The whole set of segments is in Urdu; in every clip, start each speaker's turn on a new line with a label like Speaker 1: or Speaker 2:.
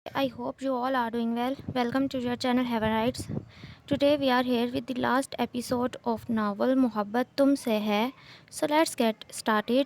Speaker 1: I hope you all are doing well. Welcome to your channel Heaven Rights. Today we are here with the last episode of novel Mohabbat Tumse Hai. So let's get started.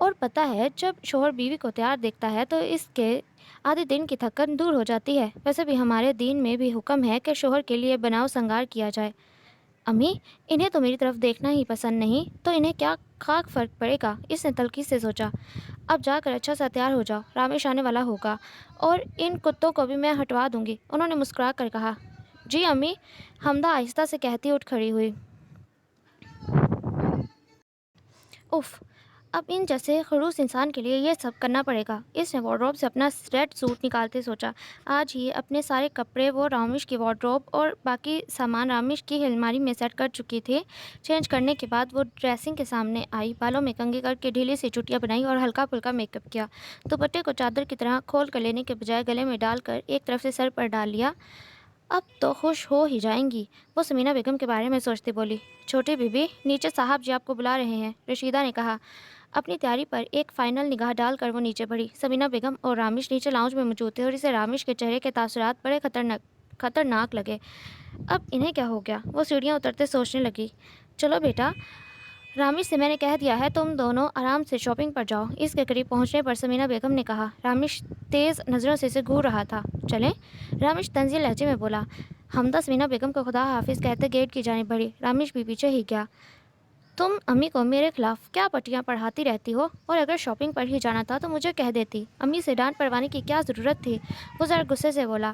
Speaker 1: اور پتہ ہے جب شوہر بیوی کو تیار دیکھتا ہے تو اس کے آدھے دن کی تھکن دور ہو جاتی ہے۔ ویسے بھی ہمارے دین میں بھی حکم ہے کہ شوہر کے لیے بناؤ سنگار کیا جائے۔ امی، انہیں تو میری طرف دیکھنا ہی پسند نہیں، تو انہیں کیا خاک فرق پڑے گا؟ اس نے تلخی سے سوچا۔ اب جا کر اچھا سا تیار ہو جاؤ، رامیش آنے والا ہوگا اور ان کتوں کو بھی میں ہٹوا دوں گی، انہوں نے مسکرا کر کہا۔ جی امی، حمدہ آہستہ سے کہتی اٹھ کھڑی ہوئی۔ اف، اب ان جیسے خڑوس انسان کے لیے یہ سب کرنا پڑے گا۔ اس نے وارڈروب سے اپنا ریڈ سوٹ نکالتے سوچا۔ آج ہی اپنے سارے کپڑے وہ رامیش کی وارڈروب اور باقی سامان رامیش کی الماری میں سیٹ کر چکی تھی۔ چینج کرنے کے بعد وہ ڈریسنگ کے سامنے آئی، بالوں میں کنگھی کر کے ڈھیلی سی چٹیاں بنائی اور ہلکا پھلکا میک اپ کیا۔ دوپٹے کو چادر کی طرح کھول کر لینے کے بجائے گلے میں ڈال کر ایک طرف سے سر پر ڈال لیا۔ اب تو خوش ہو ہی جائیں گی، وہ سمینہ بیگم کے بارے میں سوچتی بولی۔ چھوٹی بی بی، نیچے صاحب جی آپ کو بلا رہے ہیں، رشیدہ نے کہا۔ اپنی تیاری پر ایک فائنل نگاہ ڈال کر وہ نیچے بڑھی۔ سمینہ بیگم اور رامیش نیچے لاؤنج میں موجود تھے اور اسے رامیش کے چہرے کے تاثرات بڑے خطرناک لگے۔ اب انہیں کیا ہو گیا؟ وہ سیڑھیاں اترتے سوچنے لگی۔ چلو بیٹا، رامیش سے میں نے کہہ دیا ہے تم دونوں آرام سے شاپنگ پر جاؤ، اس کے قریب پہنچنے پر سمینہ بیگم نے کہا۔ رامیش تیز نظروں سے اسے گھور رہا تھا۔ چلیں؟ رامیش طنزیہ لہجے میں بولا۔ حمدہ سمینہ بیگم کو خدا حافظ کہتے گیٹ کی جانب بڑھی۔ رامیش بھی پیچھے ہی گیا۔ تم امی کو میرے خلاف کیا پٹیاں پڑھاتی رہتی ہو؟ اور اگر شاپنگ پر ہی جانا تھا تو مجھے کہہ دیتی، امی سے ڈانٹ پڑوانے کی کیا ضرورت تھی؟ وہ ذرا غصے سے بولا۔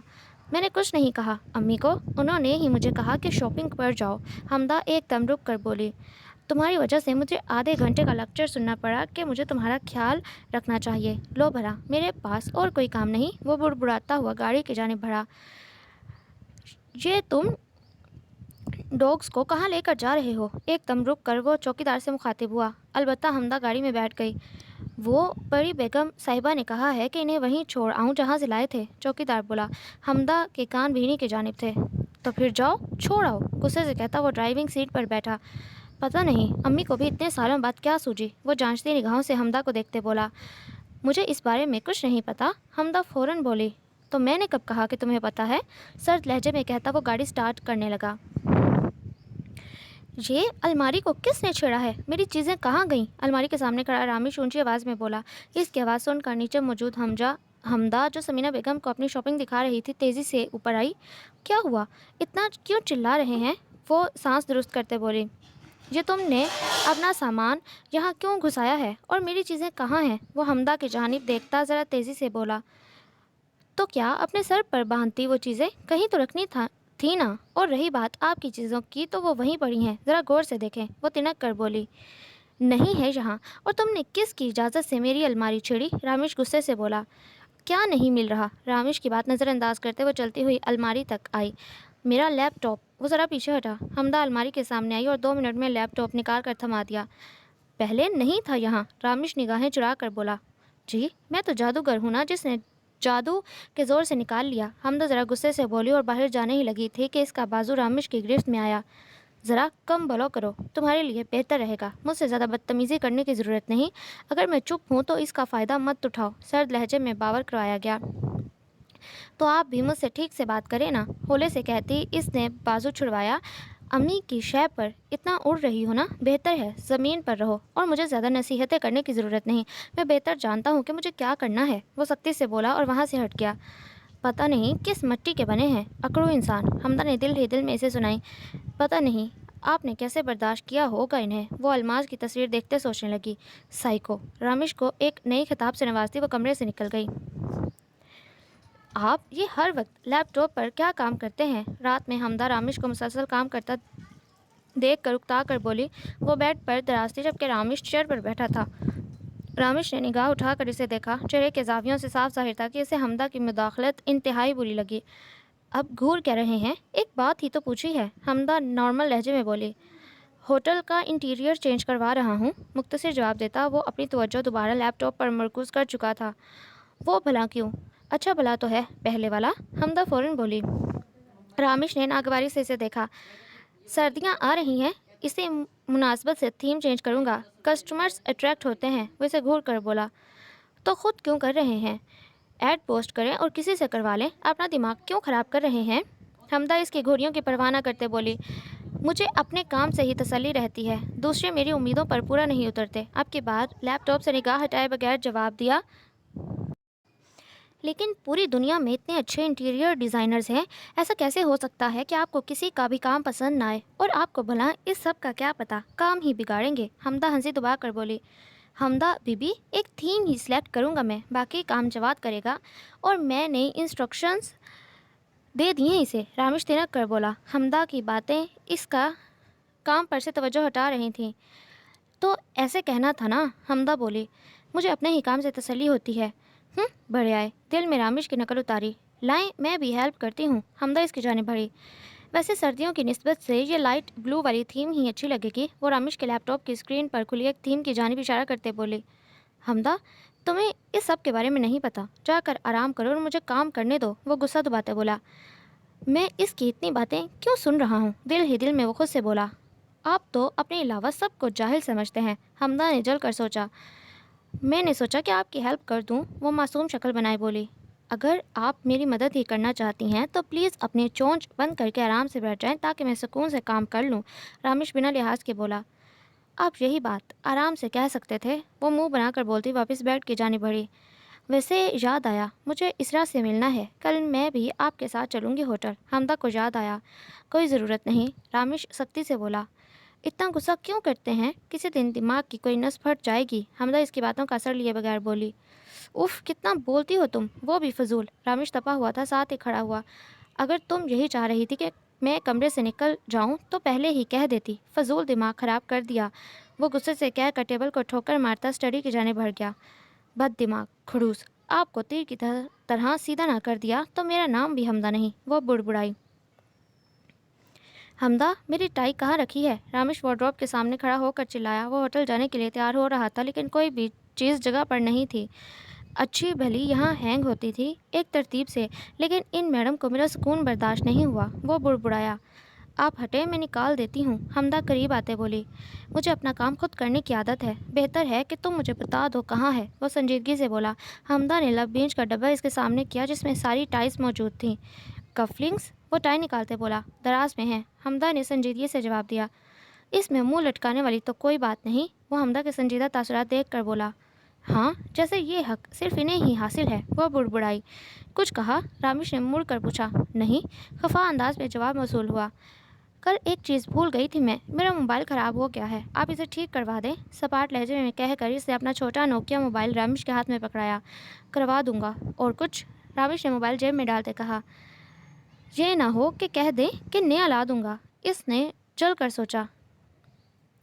Speaker 1: میں نے کچھ نہیں کہا امی کو، انہوں نے ہی مجھے کہا کہ شاپنگ پر جاؤ۔ حمدہ ایک دم رک کر بولی۔ تمہاری وجہ سے مجھے آدھے گھنٹے کا لیکچر سننا پڑا کہ مجھے تمہارا خیال رکھنا چاہیے۔ لو بھلا، میرے پاس اور کوئی کام نہیں، وہ بڑبڑاتا ہوا گاڑی کی جانب بڑھا۔ یہ تم ڈاگس کو کہاں لے کر جا رہے ہو؟ ایک دم رک کر وہ چوکیدار سے مخاطب ہوا۔ البتہ حمدہ گاڑی میں بیٹھ گئی۔ وہ بڑی بیگم صاحبہ نے کہا ہے کہ انہیں وہیں چھوڑ آؤں جہاں سے لائے تھے، چوکیدار بولا۔ حمدہ کے کان بھینی کی جانب تھے۔ تو پھر جاؤ، چھوڑ آؤ، غصے سے کہتا وہ ڈرائیونگ سیٹ پر بیٹھا۔ پتہ نہیں امی کو بھی اتنے سالوں بعد کیا سوجی، وہ جانچتی نگاہوں سے حمدہ کو دیکھتے بولا۔ مجھے اس بارے میں کچھ نہیں پتا، حمدہ فوراً بولی۔ تو میں نے کب کہا کہ تمہیں پتا ہے؟ سرد لہجے میں کہتا وہ گاڑی سٹارٹ کرنے لگا۔ یہ الماری کو کس نے چھیڑا ہے؟ میری چیزیں کہاں گئیں؟ الماری کے سامنے کھڑا رامیش اونچی آواز میں بولا۔ اس کی آواز سن کر نیچے موجود حمدہ جو سمینہ بیگم کو اپنی شاپنگ دکھا رہی تھی تیزی سے اوپر آئی۔ کیا ہوا؟ اتنا کیوں چلا رہے ہیں؟ وہ سانس درست کرتے بولی۔ یہ تم نے اپنا سامان یہاں کیوں گھسایا ہے اور میری چیزیں کہاں ہیں؟ وہ حمدہ کی جانب دیکھتا ذرا تیزی سے بولا۔ تو کیا اپنے سر پر باندھتی وہ چیزیں؟ کہیں تو رکھنی تھی نا، اور رہی بات آپ کی چیزوں کی تو وہ وہیں پڑی ہیں، ذرا غور سے دیکھیں، وہ تنک کر بولی۔ نہیں ہے یہاں، اور تم نے کس کی اجازت سے میری الماری چھیڑی؟ رامیش غصے سے بولا۔ کیا نہیں مل رہا؟ رامیش کی بات نظر انداز کرتے وہ چلتی ہوئی الماری تک آئی۔ میرا لیپ ٹاپ، وہ ذرا پیچھے ہٹا۔ حمدہ الماری کے سامنے آئی اور 2 منٹ میں لیپ ٹاپ نکال کر تھما دیا۔ پہلے نہیں تھا یہاں، رامیش نگاہیں چرا کر بولا۔ جی، میں تو جادوگر ہوں نا جس نے جادو کے زور سے نکال لیا، حمدہ ذرا غصے سے بولی اور باہر جانے ہی لگی تھی کہ اس کا بازو رامیش کی گرفت میں آیا۔ ذرا کم بولو کرو، تمہارے لیے بہتر رہے گا، مجھ سے زیادہ بدتمیزی کرنے کی ضرورت نہیں، اگر میں چپ ہوں تو اس کا فائدہ مت اٹھاؤ، سرد لہجے میں باور کروایا گیا۔ تو آپ بھی مجھ سے ٹھیک سے بات کریں نا، ہولے سے کہتی اس نے بازو چھڑوایا۔ امی کی شے پر اتنا اڑ رہی ہو نا، بہتر ہے زمین پر رہو، اور مجھے زیادہ نصیحتیں کرنے کی ضرورت نہیں، میں بہتر جانتا ہوں کہ مجھے کیا کرنا ہے، وہ سختی سے بولا اور وہاں سے ہٹ گیا۔ پتہ نہیں کس مٹی کے بنے ہیں اکڑو انسان، حمدہ نے دل ہی دل میں اسے سنائی۔ پتہ نہیں آپ نے کیسے برداشت کیا ہوگا انہیں، وہ الماس کی تصویر دیکھتے سوچنے لگی۔ سائیکو، رامیش کو ایک نئی خطاب سے نوازتی وہ کمرے سے نکل گئی۔ آپ یہ ہر وقت لیپ ٹاپ پر کیا کام کرتے ہیں؟ رات میں حمدہ رامیش کو مسلسل کام کرتا دیکھ کر اکتا کر بولی۔ وہ بیڈ پر دراز تھی جبکہ رامیش چیئر پر بیٹھا تھا۔ رامیش نے نگاہ اٹھا کر اسے دیکھا، چہرے کے زاویوں سے صاف ظاہر تھا کہ اسے حمدہ کی مداخلت انتہائی بری لگی۔ اب گھور کیا رہے ہیں؟ ایک بات ہی تو پوچھی ہے، حمدہ نارمل لہجے میں بولی۔ ہوٹل کا انٹیریئر چینج کروا رہا ہوں، مختصر جواب دیتا وہ اپنی توجہ دوبارہ لیپ ٹاپ پر مرکوز کر چکا تھا۔ وہ بھلا کیوں؟ اچھا بھلا تو ہے پہلے والا، حمدہ فوراً بولی۔ رامیش نے ناگواری سے اسے دیکھا۔ سردیاں آ رہی ہیں، اسی مناسبت سے تھیم چینج کروں گا، کسٹمرز اٹریکٹ ہوتے ہیں، وہ اسے گھور کر بولا۔ تو خود کیوں کر رہے ہیں؟ ایڈ پوسٹ کریں اور کسی سے کروا لیں، اپنا دماغ کیوں خراب کر رہے ہیں؟ حمدہ اس کی گھوڑیوں کی پرواہ نہ کرتے بولی۔ مجھے اپنے کام سے ہی تسلی رہتی ہے، دوسرے میری امیدوں پر پورا نہیں اترتے۔ اب کے بعد لیپ ٹاپ سے نگاہ ہٹائے بغیر جواب دیا، لیکن پوری دنیا میں اتنے اچھے انٹیریئر ڈیزائنرز ہیں، ایسا کیسے ہو سکتا ہے کہ آپ کو کسی کا بھی کام پسند نہ آئے؟ اور آپ کو بھلا اس سب کا کیا پتا، کام ہی بگاڑیں گے؟ حمدہ ہنسی دبا کر بولی۔ حمدہ بی بی، ایک تھیم ہی سلیکٹ کروں گا میں، باقی کام جواد کرے گا، اور میں نے انسٹرکشنز دے دیے اسے، رامش تنک کر بولا۔ حمدہ کی باتیں اس کا کام پر سے توجہ ہٹا رہی تھیں۔ تو ایسے کہنا تھا نا، حمدہ بولی، مجھے اپنے ہی کام سے تسلی ہوتی ہے۔ بڑھے آئے، دل میں رامش کی نقل اتاری۔ لائیں میں بھی ہیلپ کرتی ہوں، حمدہ اس کی جانب بڑھی۔ ویسے سردیوں کی نسبت سے یہ لائٹ بلو والی تھیم ہی اچھی لگے گی، وہ رامش کے لیپ ٹاپ کی اسکرین پر کھلی ایک تھیم کی جانب اشارہ کرتے بولی۔ حمدہ، تمہیں اس سب کے بارے میں نہیں پتا، جا کر آرام کرو اور مجھے کام کرنے دو، وہ غصہ دباتے بولا۔ میں اس کی اتنی باتیں کیوں سن رہا ہوں؟ دل ہی دل میں وہ خود سے بولا۔ آپ تو اپنے علاوہ سب کو جاہل سمجھتے ہیں، حمدہ نے جل کر سوچا۔ میں نے سوچا کہ آپ کی ہیلپ کر دوں، وہ معصوم شکل بنائے بولی۔ اگر آپ میری مدد ہی کرنا چاہتی ہیں تو پلیز اپنی چونچ بند کر کے آرام سے بیٹھ جائیں تاکہ میں سکون سے کام کر لوں، رامش بنا لحاظ کے بولا۔ آپ یہی بات آرام سے کہہ سکتے تھے، وہ منہ بنا کر بولتی واپس بیڈ کی جانب بڑھی۔ ویسے یاد آیا، مجھے اسرا سے ملنا ہے، کل میں بھی آپ کے ساتھ چلوں گی ہوٹل، حمدہ کو یاد آیا۔ کوئی ضرورت نہیں، رامش سختی سے بولا۔ اتنا غصہ کیوں کرتے ہیں؟ کسی دن دماغ کی کوئی نس پھٹ جائے گی، حمدہ اس کی باتوں کا اثر لیے بغیر بولی۔ اف، کتنا بولتی ہو تم، وہ بھی فضول، رامش تپا ہوا تھا، ساتھ ہی کھڑا ہوا۔ اگر تم یہی چاہ رہی تھی کہ میں کمرے سے نکل جاؤں تو پہلے ہی کہہ دیتی، فضول دماغ خراب کر دیا، وہ غصے سے کہہ کر ٹیبل کو ٹھوکر مارتا اسٹڈی کی جانب بڑھ گیا۔ بد دماغ، کھڑوس، آپ کو تیر کی طرح سیدھا نہ کر دیا تو میرا نام بھی حمدہ نہیں، وہ بڑبڑائی۔ حمدہ، میری ٹائی کہاں رکھی ہے؟ رامش وارڈروب کے سامنے کھڑا ہو کر چلایا۔ وہ ہوٹل جانے کے لیے تیار ہو رہا تھا لیکن کوئی بھی چیز جگہ پر نہیں تھی۔ اچھی بھلی یہاں ہینگ ہوتی تھی ایک ترتیب سے، لیکن ان میڈم کو میرا سکون برداشت نہیں ہوا، وہ بڑبڑایا۔ آپ ہٹے، میں نکال دیتی ہوں، حمدہ قریب آتے بولی۔ مجھے اپنا کام خود کرنے کی عادت ہے، بہتر ہے کہ تم مجھے بتا دو کہاں ہے، وہ سنجیدگی سے بولا۔ حمدہ نے لب بینچ کا ڈبہ اس کے سامنے کیا جس میں ساری ٹائز موجود تھیں۔ کف لنکس، وہ ٹائی نکالتے بولا، دراز میں ہیں، حمدہ نے سنجیدگی سے جواب دیا۔ اس میں منہ لٹکانے والی تو کوئی بات نہیں، وہ حمدہ کے سنجیدہ تاثرات دیکھ کر بولا۔ ہاں، جیسے یہ حق صرف انہیں ہی حاصل ہے، وہ بڑبڑائی۔ کچھ کہا؟ رامش نے مڑ کر پوچھا۔ نہیں، خفا انداز میں جواب موصول ہوا۔ کل ایک چیز بھول گئی تھی میں، میرا موبائل خراب ہو گیا ہے، آپ اسے ٹھیک کروا دیں، سپاٹ لہجے میں کہہ کر اس نے اپنا چھوٹا نوکیا موبائل رامش کے ہاتھ میں پکڑایا۔ کروا دوں گا، اور کچھ؟ رامش نے موبائل جیب میں ڈالتے کہا۔ یہ نہ ہو کہ کہہ دیں کہ نیا لا دوں گا، اس نے جل کر سوچا۔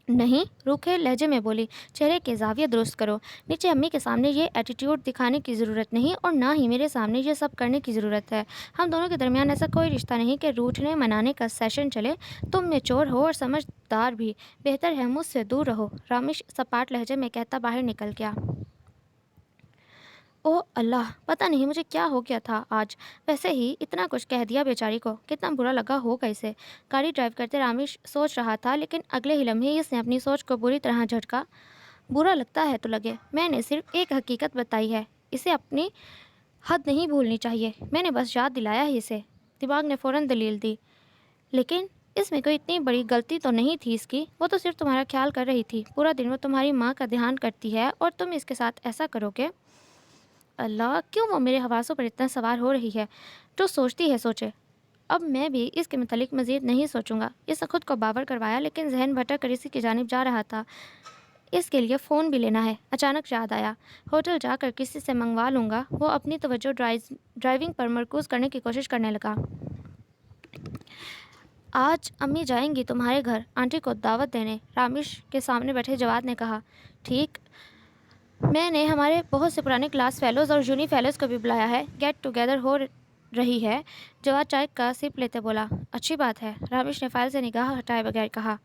Speaker 1: نہیں، روکھے لہجے میں بولی، چہرے کے زاویے درست کرو، نیچے امی کے سامنے یہ ایٹیٹیوڈ دکھانے کی ضرورت نہیں اور نہ ہی میرے سامنے یہ سب کرنے کی ضرورت ہے۔ ہم دونوں کے درمیان ایسا کوئی رشتہ نہیں کہ روٹھنے منانے کا سیشن چلے، تم میچور ہو اور سمجھدار بھی، بہتر ہے مجھ سے دور رہو، رامش سپاٹ لہجے میں کہتا باہر نکل گیا۔ اوہ اللہ، پتہ نہیں مجھے کیا ہو گیا تھا آج، ویسے ہی اتنا کچھ کہہ دیا بیچاری کو، کتنا برا لگا ہوگا اسے۔ گاڑی ڈرائیو کرتے رامش سوچ رہا تھا، لیکن اگلے ہی لمحے اس نے اپنی سوچ کو بری طرح جھٹکا۔ برا لگتا ہے تو لگے، میں نے صرف ایک حقیقت بتائی ہے، اسے اپنی حد نہیں بھولنی چاہیے، میں نے بس یاد دلایا ہی اسے۔ دماغ نے فوراً دلیل دی، لیکن اس میں کوئی اتنی بڑی غلطی تو نہیں تھی اس کی، وہ تو صرف تمہارا خیال کر رہی تھی، پورا دن وہ تمہاری ماں کا دھیان کرتی ہے اور تم اس کے ساتھ ایسا کرو گے؟ اللہ، کیوں وہ میرے حواسوں پر اتنا سوار ہو رہی ہے؟ جو سوچتی ہے سوچے، اب میں بھی اس کے متعلق مزید نہیں سوچوں گا، اس نے خود کو باور کروایا، لیکن ذہن بھٹک کر اسی کی جانب جا رہا تھا۔ اس کے لیے فون بھی لینا ہے، اچانک یاد آیا، ہوٹل جا کر کسی سے منگوا لوں گا، وہ اپنی توجہ ڈرائیونگ پر مرکوز کرنے کی کوشش کرنے لگا۔ آج امی جائیں گی تمہارے گھر آنٹی کو دعوت دینے، رامش کے سامنے بیٹھے جواد نے کہا۔ ٹھیک، میں نے ہمارے بہت سے پرانے کلاس فیلوز اور جونی فیلوز کو بھی بلایا ہے، گیٹ ٹوگیدر ہو رہی ہے، جواد چائے کا سپ لیتے بولا۔ اچھی بات ہے، رامش نے فائل سے نگاہ ہٹائے بغیر کہا۔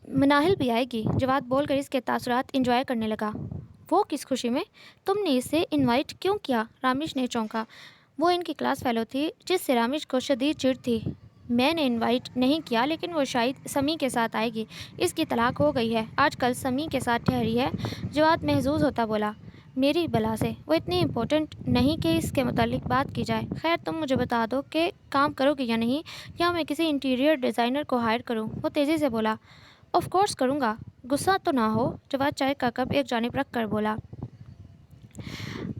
Speaker 1: مناہل بھی آئے گی، جواد بول کر اس کے تاثرات انجوائے کرنے لگا۔ وہ کس خوشی میں؟ تم نے اسے انوائٹ کیوں کیا؟ رامش نے چونکا۔ وہ ان کی کلاس فیلو تھی جس سے رامش کو شدید چڑ تھی۔ میں نے انوائٹ نہیں کیا، لیکن وہ شاید سمی کے ساتھ آئے گی، اس کی طلاق ہو گئی ہے، آج کل سمی کے ساتھ ٹھہری ہے، جواد محظوظ ہوتا بولا۔ میری بلا سے، وہ اتنی امپورٹنٹ نہیں کہ اس کے متعلق بات کی جائے۔ خیر تم مجھے بتا دو کہ کام کرو گے یا نہیں، یا میں کسی انٹیریئر ڈیزائنر کو ہائر کروں؟ وہ تیزی سے بولا۔ آف کورس کروں گا، غصہ تو نہ ہو، جواد چائے کا کپ ایک جانب رکھ کر بولا۔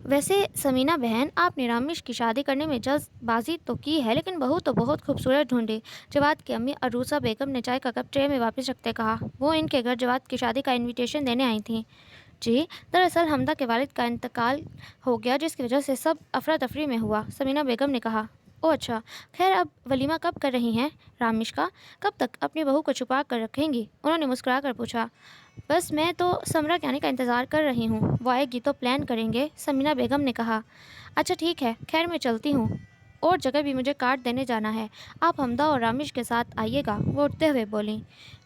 Speaker 1: ویسے سمینہ بہن، آپ نے رامیش کی شادی کرنے میں جلد بازی تو کی ہے، لیکن بہو تو بہت خوبصورت ڈھونڈی۔ جواد کی امی عروسہ بیگم نے چائے کا کپ ٹرے میں واپس رکھتے کہا۔ وہ ان کے گھر جواد کی شادی کا انویٹیشن دینے آئی تھیں۔ جی، دراصل حمدہ کے والد کا انتقال ہو گیا، جس کی وجہ سے سب افراتفری میں ہوا، سمینہ بیگم نے کہا۔ او اچھا، خیر اب ولیمہ کب کر رہی ہیں رامیش کا؟ کب تک اپنی بہو کو چھپا کر رکھیں گی؟ انہوں نے مسکرا کر پوچھا۔ بس میں تو سمرہ کے آنے کا انتظار کر رہی ہوں، وہ آئے گی تو پلان کریں گے، سمینہ بیگم نے کہا۔ اچھا ٹھیک ہے، خیر میں چلتی ہوں، اور جگہ بھی مجھے کارڈ دینے جانا ہے، آپ حمدہ اور رامیش کے ساتھ آئیے گا، وہ اٹھتے ہوئے بولیں۔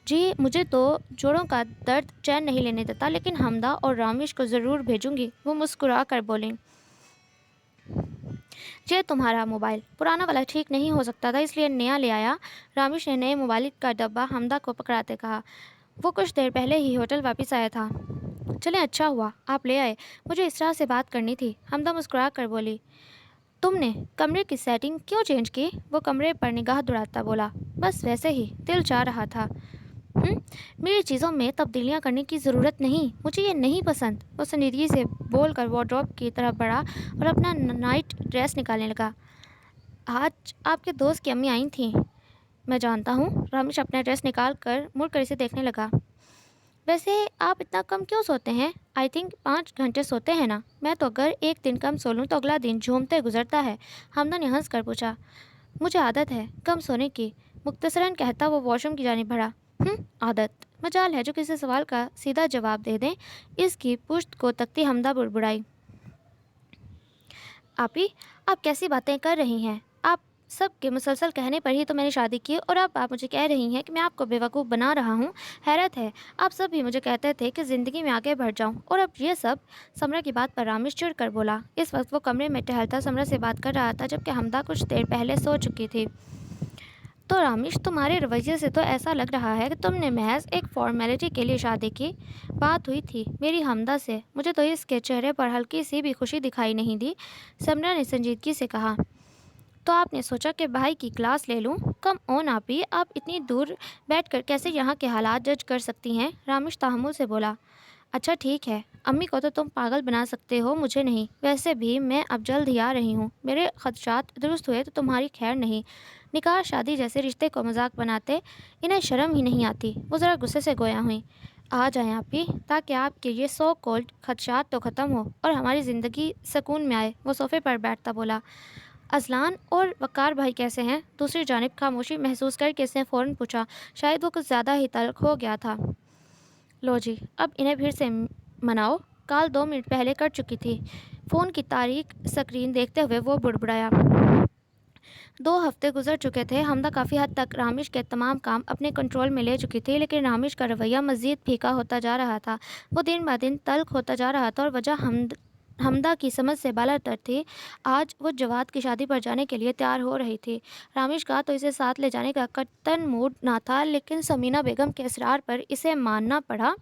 Speaker 1: جی مجھے تو جوڑوں کا درد چین نہیں لینے دیتا، لیکن حمدہ اور رامیش کو ضرور بھیجوں گی، وہ مسکرا کر بولیں۔ یہ تمہارا موبائل پرانا والا ٹھیک نہیں ہو سکتا تھا، اس لیے نیا لے آیا، رامیش نے نئے موبائل کا ڈبہ حمدہ کو پکڑاتے کہا۔ وہ کچھ دیر پہلے ہی ہوٹل واپس آیا تھا۔ چلیں اچھا ہوا آپ لے آئے، مجھے اس طرح سے بات کرنی تھی، حمدہ مسکرا کر بولی۔ تم نے کمرے کی سیٹنگ کیوں چینج کی؟ وہ کمرے پر نگاہ دوڑاتا بولا۔ بس ویسے ہی دل چاہ رہا تھا۔ میری چیزوں میں تبدیلیاں کرنے کی ضرورت نہیں، مجھے یہ نہیں پسند، وہ سنجیدگی سے بول کر وارڈروب کی طرف بڑھا اور اپنا نائٹ ڈریس نکالنے لگا۔ آج آپ کے دوست کی امی آئی تھیں، میں جانتا ہوں، رامیش اپنا ڈریس نکال کر مڑ کر اسے دیکھنے لگا۔ ویسے آپ اتنا کم کیوں سوتے ہیں؟ آئی تھنک 5 گھنٹے سوتے ہیں نا؟ میں تو اگر ایک دن کم سو لوں تو اگلا دن جھومتے گزرتا ہے، حمدہ نے ہنس کر پوچھا۔ مجھے عادت ہے کم سونے کی، مختصراً کہتا وہ واش روم کی جانب بڑھا۔ عادت مجال ہے جو کسی سوال کا سیدھا جواب دے دیں، اس کی پشت کو تکتی حمدہ بڑبڑائی۔ آپی آپ کیسی باتیں کر رہی ہیں؟ آپ سب کے مسلسل کہنے پر ہی تو میں نے شادی کی، اور اب آپ مجھے کہہ رہی ہیں کہ میں آپ کو بیوقوف بنا رہا ہوں؟ حیرت ہے، آپ سب بھی مجھے کہتے تھے کہ زندگی میں آگے بڑھ جاؤں، اور اب یہ سب؟ سمرہ کی بات پر رامیش چڑھ کر بولا۔ اس وقت وہ کمرے میں ٹہلتا سمرہ سے بات کر رہا تھا، جبکہ حمدہ کچھ دیر پہلے سو چکی تھی۔ تو رامیش تمہارے رویے سے تو ایسا لگ رہا ہے کہ تم نے محض ایک فارمیلٹی کے لیے شادی کی۔ بات ہوئی تھی میری حمدہ سے، مجھے تو اس کے چہرے پر ہلکی سی بھی خوشی دکھائی نہیں دی، سمرہ نے سنجیدگی سے کہا۔ تو آپ نے سوچا کہ بھائی کی کلاس لے لوں؟ کم آن آپی، آپ اتنی دور بیٹھ کر کیسے یہاں کے حالات جج کر سکتی ہیں؟ رامیش تحمل سے بولا۔ اچھا ٹھیک ہے، امی کو تو تم پاگل بنا سکتے ہو، مجھے نہیں، ویسے بھی میں اب جلد ہی آ رہی ہوں، میرے خدشات درست ہوئے تو تمہاری خیر نہیں، نکاح شادی جیسے رشتے کو مذاق بناتے انہیں شرم ہی نہیں آتی، وہ ذرا غصے سے گویا ہوئیں۔ آ جائیں آپی، تاکہ آپ کے یہ سو کولڈ خدشات تو ختم ہو اور ہماری زندگی سکون میں آئے، وہ صوفے پر بیٹھتا بولا۔ ازلان اور وقار بھائی کیسے ہیں؟ دوسری جانب خاموشی محسوس کر کے اس نے فوراً پوچھا، شاید وہ کچھ زیادہ ہی تلخ ہو گیا تھا۔ لو جی، اب انہیں پھر سے مناؤ، کال 2 منٹ پہلے کر چکی تھی۔ فون کی تاریک سکرین دیکھتے ہوئے وہ بڑبڑایا۔ 2 ہفتے گزر چکے تھے، حمدہ کافی حد تک رامیش کے تمام کام اپنے کنٹرول میں لے چکی تھی، لیکن رامیش کا رویہ مزید پھیکا ہوتا جا رہا تھا، وہ دن بہ دن تلخ ہوتا جا رہا تھا، اور وجہ حمدہ کی سمجھ سے بالا تر تھی۔ آج وہ جواد کی شادی پر جانے کے لیے تیار ہو رہی تھی، رامیش کا تو اسے ساتھ لے جانے کا قطعاً موڈ نہ تھا، لیکن سمینہ بیگم کے اصرار پر اسے ماننا پڑا۔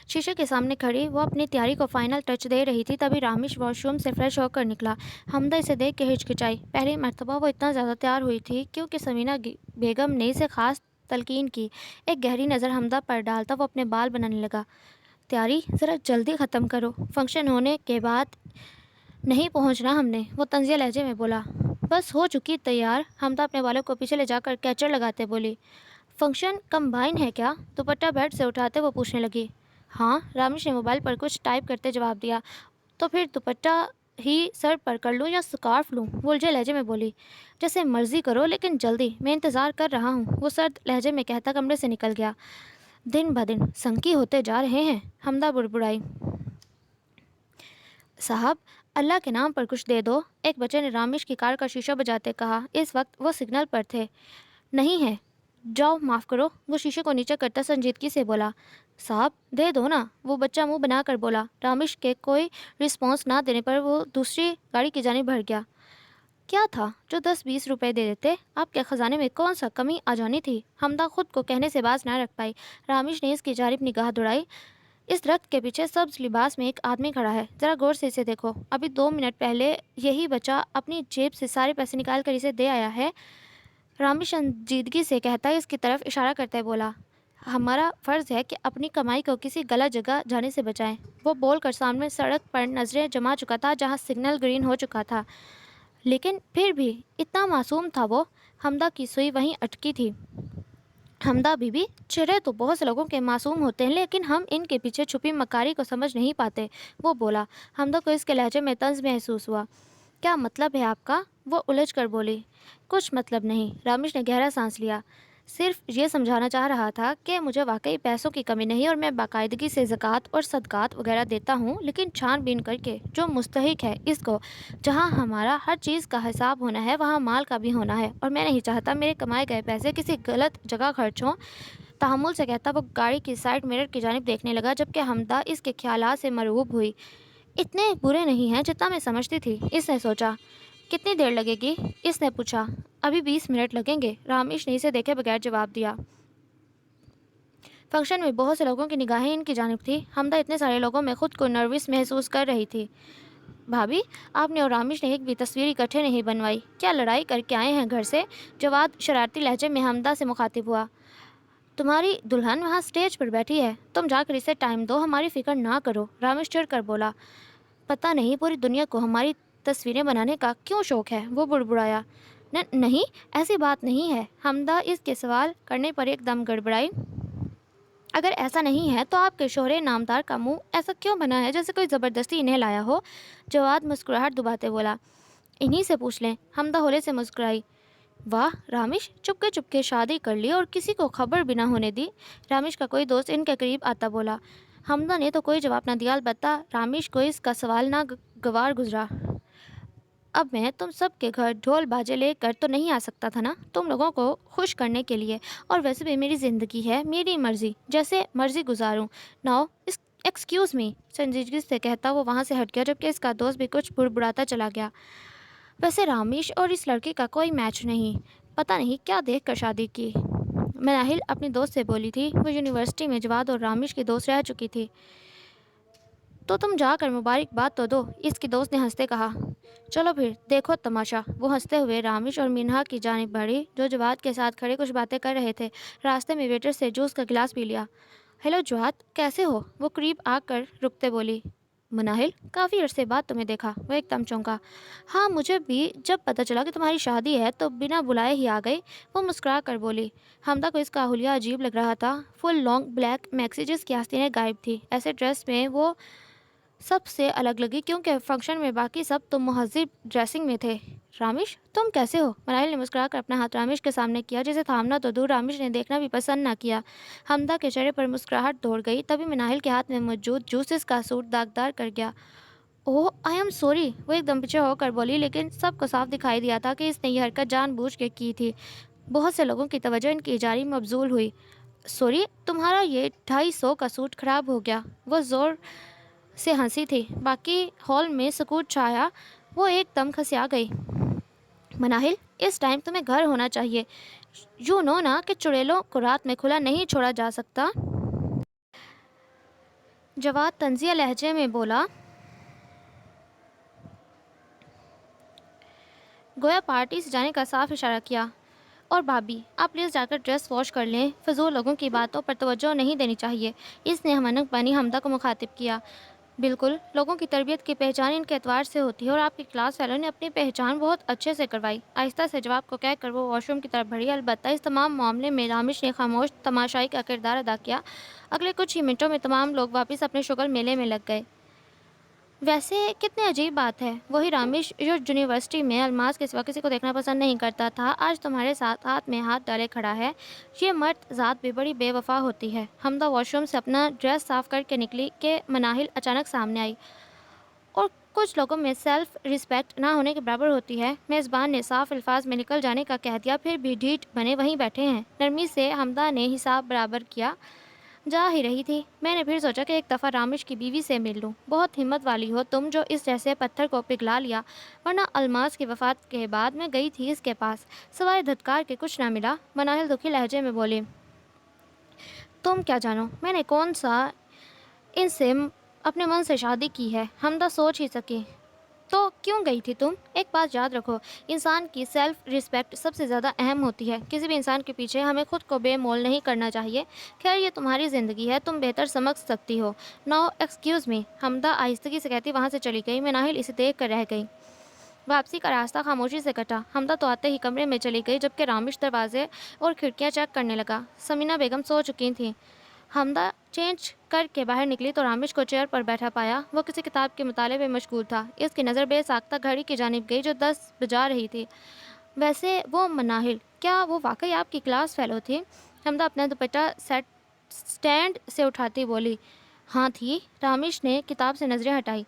Speaker 1: شیشے کے سامنے کھڑی وہ اپنی تیاری کو فائنل ٹچ دے رہی تھی، تبھی رامیش واش روم سے فریش ہو کر نکلا۔ حمدہ اسے دیکھ کے ہچکچائی، پہلی مرتبہ وہ اتنا زیادہ تیار ہوئی تھی، کیونکہ سمینہ بیگم نے اسے خاص تلقین کی۔ ایک گہری نظر حمدہ پر ڈالتا وہ اپنے بال بنانے لگا۔ تیاری ذرا جلدی ختم کرو، فنکشن ہونے کے بعد نہیں پہنچنا ہم نے، وہ طنزیہ لہجے میں بولا۔ بس ہو چکی تیار، حمدہ اپنے بالوں کو پیچھے لے جا کر کیچر لگاتے بولی۔ فنکشن کمبائن ہے کیا؟ دوپٹہ بیڈ سے اٹھاتے وہ پوچھنے لگی۔ ہاں، رامیش نے موبائل پر کچھ ٹائپ کرتے جواب دیا۔ تو پھر دوپٹہ ہی سر پر کر لوں یا سکارف لوں؟ وہ الجھے لہجے میں بولی۔ جیسے مرضی کرو، لیکن جلدی، میں انتظار کر رہا ہوں، وہ سرد لہجے میں کہتا کمرے سے نکل گیا۔ دن بہ دن سنکی ہوتے جا رہے ہیں، حمدہ بڑبڑائی۔ صاحب اللہ کے نام پر کچھ دے دو، ایک بچے نے رامیش کی کار کا شیشہ بجاتے کہا، اس وقت وہ سگنل پر تھے۔ نہیں ہے، جاؤ معاف کرو، وہ شیشے کو نیچے کرتا سنجیدگی سے بولا۔ صاحب دے دو نا، وہ بچہ منہ بنا کر بولا۔ رامیش کے کوئی رسپانس نہ دینے پر وہ دوسری گاڑی کی جانب بڑھ گیا۔ کیا تھا جو 10-20 روپے دے دیتے، آپ کے خزانے میں کون سا کمی آ جانی تھی؟ حمدہ خود کو کہنے سے باز نہ رکھ پائی۔ رامیش نے اس کی جانب نگاہ دوڑائی۔ اس درخت کے پیچھے سبز لباس میں ایک آدمی کھڑا ہے، ذرا غور سے اسے دیکھو، ابھی 2 منٹ پہلے یہی بچہ اپنی جیب سے سارے پیسے نکال کر اسے دے آیا ہے۔ رامیش سنجیدگی سے کہتا ہے اس کی طرف اشارہ کرتے بولا، ہمارا فرض ہے کہ اپنی کمائی کو کسی غلط جگہ جانے سے بچائیں۔ وہ بول کر سامنے سڑک پر نظریں جما چکا تھا جہاں سگنل گرین ہو چکا تھا، لیکن پھر بھی اتنا معصوم تھا وہ۔ حمدہ کی سوئی وہیں اٹکی تھی۔ حمدہ بی بی، چہرے تو بہت سے لوگوں کے معصوم ہوتے ہیں لیکن ہم ان کے پیچھے چھپی مکاری کو سمجھ نہیں پاتے، وہ بولا۔ حمدہ کو اس کے لہجے میں طنز محسوس ہوا۔ کیا مطلب ہے آپ کا؟ وہ الجھ کر بولی۔ کچھ مطلب نہیں، رامیش نے گہرا سانس لیا، صرف یہ سمجھانا چاہ رہا تھا کہ مجھے واقعی پیسوں کی کمی نہیں اور میں باقاعدگی سے زکوٰۃ اور صدقات وغیرہ دیتا ہوں، لیکن چھان بین کر کے جو مستحق ہے اس کو۔ جہاں ہمارا ہر چیز کا حساب ہونا ہے وہاں مال کا بھی ہونا ہے، اور میں نہیں چاہتا میرے کمائے گئے پیسے کسی غلط جگہ خرچ ہوں۔ تحمل سے کہتا وہ گاڑی کی سائڈ مرر کی جانب دیکھنے لگا، جبکہ حمدہ اس کے خیالات سے مرعوب ہوئی۔ اتنے برے نہیں ہیں جتنا میں سمجھتی تھی، اس نے سوچا۔ کتنی دیر لگے گی؟ اس نے پوچھا۔ ابھی 20 منٹ لگیں گے، رامیش نے اسے دیکھے بغیر جواب دیا۔ فنکشن میں بہت سے لوگوں کی نگاہیں ان کی جانب تھی۔ حمدہ اتنے سارے لوگوں میں خود کو نروس محسوس کر رہی تھی۔ بھابھی، آپ نے اور رامیش نے ایک بھی تصویر اکٹھے نہیں بنوائی، کیا لڑائی کر کے آئے ہیں گھر سے؟ جواد شرارتی لہجے میں حمدہ سے مخاطب ہوا۔ تمہاری دلہن وہاں اسٹیج پر بیٹھی ہے، تم جا کر اسے ٹائم دو، ہماری فکر نہ کرو، رامیش چڑھ کر بولا۔ پتہ نہیں پوری دنیا کو ہماری تصویریں بنانے کا کیوں شوق ہے، وہ بڑبڑایا۔ نہیں، ایسی بات نہیں ہے، حمدہ اس کے سوال کرنے پر ایک دم گڑبڑائی۔ اگر ایسا نہیں ہے تو آپ کے شوہر نامدار کا منہ ایسا کیوں بنا ہے جیسے کوئی زبردستی انہیں لایا ہو؟ جواد مسکراہٹ دباتے بولا۔ انہی سے پوچھ لیں، حمدہ ہولے سے مسکرائی۔ واہ، رامیش، چپکے شادی کر لی اور کسی کو خبر بھی نہ ہونے دی، رامیش کا کوئی دوست ان کے قریب آتا بولا۔ حمدہ نے تو کوئی جواب نہ دیا، البتہ رامیش کو اس کا سوال ناگوار گزرا۔ اب میں تم سب کے گھر ڈھول باجے لے کر تو نہیں آ سکتا تھا نا، تم لوگوں کو خوش کرنے کے لیے، اور ویسے بھی میری زندگی ہے، میری مرضی، جیسے مرضی گزاروں۔ ناؤ ایکسکیوز می، سنجیدگی سے کہتا وہ وہاں سے ہٹ گیا، جبکہ اس کا دوست بھی کچھ بڑبڑاتا چلا گیا۔ ویسے رامیش اور اس لڑکی کا کوئی میچ نہیں، پتہ نہیں کیا دیکھ کر شادی کی، مناہل اپنی دوست سے بولی تھی۔ وہ یونیورسٹی میں جواد اور رامیش کی دوست رہ چکی تھی۔ تو تم جا کر مبارکباد تو دو، اس کی دوست نے ہنستے کہا۔ چلو پھر دیکھو تماشا، وہ ہنستے ہوئے رامیش اور مینہا کی جانب بڑھی جو جواد کے ساتھ کھڑے کچھ باتیں کر رہے تھے۔ راستے میں ویٹر سے جوس کا گلاس پی لیا۔ ہیلو جواد، کیسے ہو؟ وہ قریب آ کر رکتے بولی۔ مناہل، کافی عرصے بعد تمہیں دیکھا، وہ ایک دم چونکا۔ ہاں، مجھے بھی جب پتہ چلا کہ تمہاری شادی ہے تو بنا بلائے ہی آ گئی، وہ مسکرا کر بولی۔ حمدہ کو اس کا حلیہ عجیب لگ رہا تھا، فل لانگ بلیک میکسی جس کی آستینیں غائب تھی، ایسے ڈریس میں وہ سب سے الگ لگی کیونکہ فنکشن میں باقی سب تو مہذب ڈریسنگ میں تھے۔ رامیش، تم کیسے ہو؟ مناہل نے مسکرا کر اپنا ہاتھ رامیش کے سامنے کیا، جسے تھامنا تو دور رامیش نے دیکھنا بھی پسند نہ کیا۔ حمدہ کے چہرے پر مسکراہٹ دوڑ گئی، تبھی مناہل کے ہاتھ میں موجود جوسز کا سوٹ داغدار کر گیا۔ اوہ، آئی ایم سوری، وہ ایک دم پیچھے ہو کر بولی، لیکن سب کو صاف دکھائی دیا تھا کہ اس نے یہ حرکت جان بوجھ کے کی تھی۔ بہت سے لوگوں کی توجہ ان کی جاری مبذول ہوئی۔ سوری، تمہارا یہ 250 کا سوٹ خراب ہو گیا، وہ زور سے ہنسی تھی۔ باقی ہال میں سکوت چھایا، وہ ایک دم کھسیا گئی۔ مناہل، اس ٹائم تمہیں گھر ہونا چاہیے، یو نو نا کہ چڑیلوں کو رات میں کھلا نہیں چھوڑا جا سکتا۔ جواد طنزیہ لہجے میں بولا، گویا پارٹی سے جانے کا صاف اشارہ کیا۔ اور بھابھی، آپ پلیز جا کر ڈریس واش کر لیں، فضول لوگوں کی باتوں پر توجہ نہیں دینی چاہیے، اس نے ہمنک بانی حمدہ کو مخاطب کیا۔ بالکل، لوگوں کی تربیت کی پہچان ان کے اعتبار سے ہوتی ہے، اور آپ کی کلاس فیلو نے اپنی پہچان بہت اچھے سے کروائی، آہستہ سے جواب کو کہہ کر وہ واش روم کی طرف بڑھی۔ البتہ اس تمام معاملے میں رامیش نے خاموش تماشائی کا کردار ادا کیا۔ اگلے کچھ ہی منٹوں میں تمام لوگ واپس اپنے شغل میلے میں لگ گئے۔ ویسے کتنی عجیب بات ہے، وہی رامیش جو یونیورسٹی میں الماس کے سوا کسی کو دیکھنا پسند نہیں کرتا تھا، آج تمہارے ساتھ ہاتھ میں ہاتھ ڈالے کھڑا ہے۔ یہ مرد ذات بھی بڑی بے وفا ہوتی ہے۔ حمدہ واش روم سے اپنا ڈریس صاف کر کے نکلی کہ مناہل اچانک سامنے آئی۔ اور کچھ لوگوں میں سیلف رسپیکٹ نہ ہونے کے برابر ہوتی ہے، میزبان نے صاف الفاظ میں نکل جانے کا کہہ دیا، پھر بھی ڈھیٹ بنے وہیں بیٹھے ہیں۔ نرمی سے حمدہ نے حساب برابر کیا۔ جا ہی رہی تھی، میں نے پھر سوچا کہ ایک دفعہ رامیش کی بیوی سے مل لوں۔ بہت ہمت والی ہو تم جو اس جیسے پتھر کو پگھلا لیا، ورنہ الماس کی وفات کے بعد میں گئی تھی اس کے پاس، سوائے دھتکار کے کچھ نہ ملا، مناہل دکھی لہجے میں بولی۔ تم کیا جانو میں نے کون سا ان سے اپنے من سے شادی کی ہے، حمدہ سوچ ہی سکی۔ تو کیوں گئی تھی تم؟ ایک بات یاد رکھو، انسان کی سیلف رسپیکٹ سب سے زیادہ اہم ہوتی ہے۔ کسی بھی انسان کے پیچھے ہمیں خود کو بے مول نہیں کرنا چاہیے۔ خیر یہ تمہاری زندگی ہے، تم بہتر سمجھ سکتی ہو۔ نو ایکسکیوز می، حمدہ آہستگی سے کہتی وہاں سے چلی گئی۔ مناہل اسے دیکھ کر رہ گئی۔ واپسی کا راستہ خاموشی سے کٹا۔ حمدہ تو آتے ہی کمرے میں چلی گئی جبکہ رامش دروازے اور کھڑکیاں چیک کرنے لگا۔ سمینہ بیگم سو چکی تھیں۔ حمدہ چینج کر کے باہر نکلی تو رامش کو چیئر پر بیٹھا پایا۔ وہ کسی کتاب کے مطالعے میں مشغول تھا۔ اس کی نظر بے ساختہ گھڑی کی جانب گئی جو 10 بجا رہی تھی۔ ویسے وہ مناہل، کیا وہ واقعی آپ کی کلاس فیلو تھی؟ حمدہ اپنا دوپٹہ سٹینڈ سے اٹھاتی بولی۔ ہاں تھی۔ رامش نے کتاب سے نظریں ہٹائی۔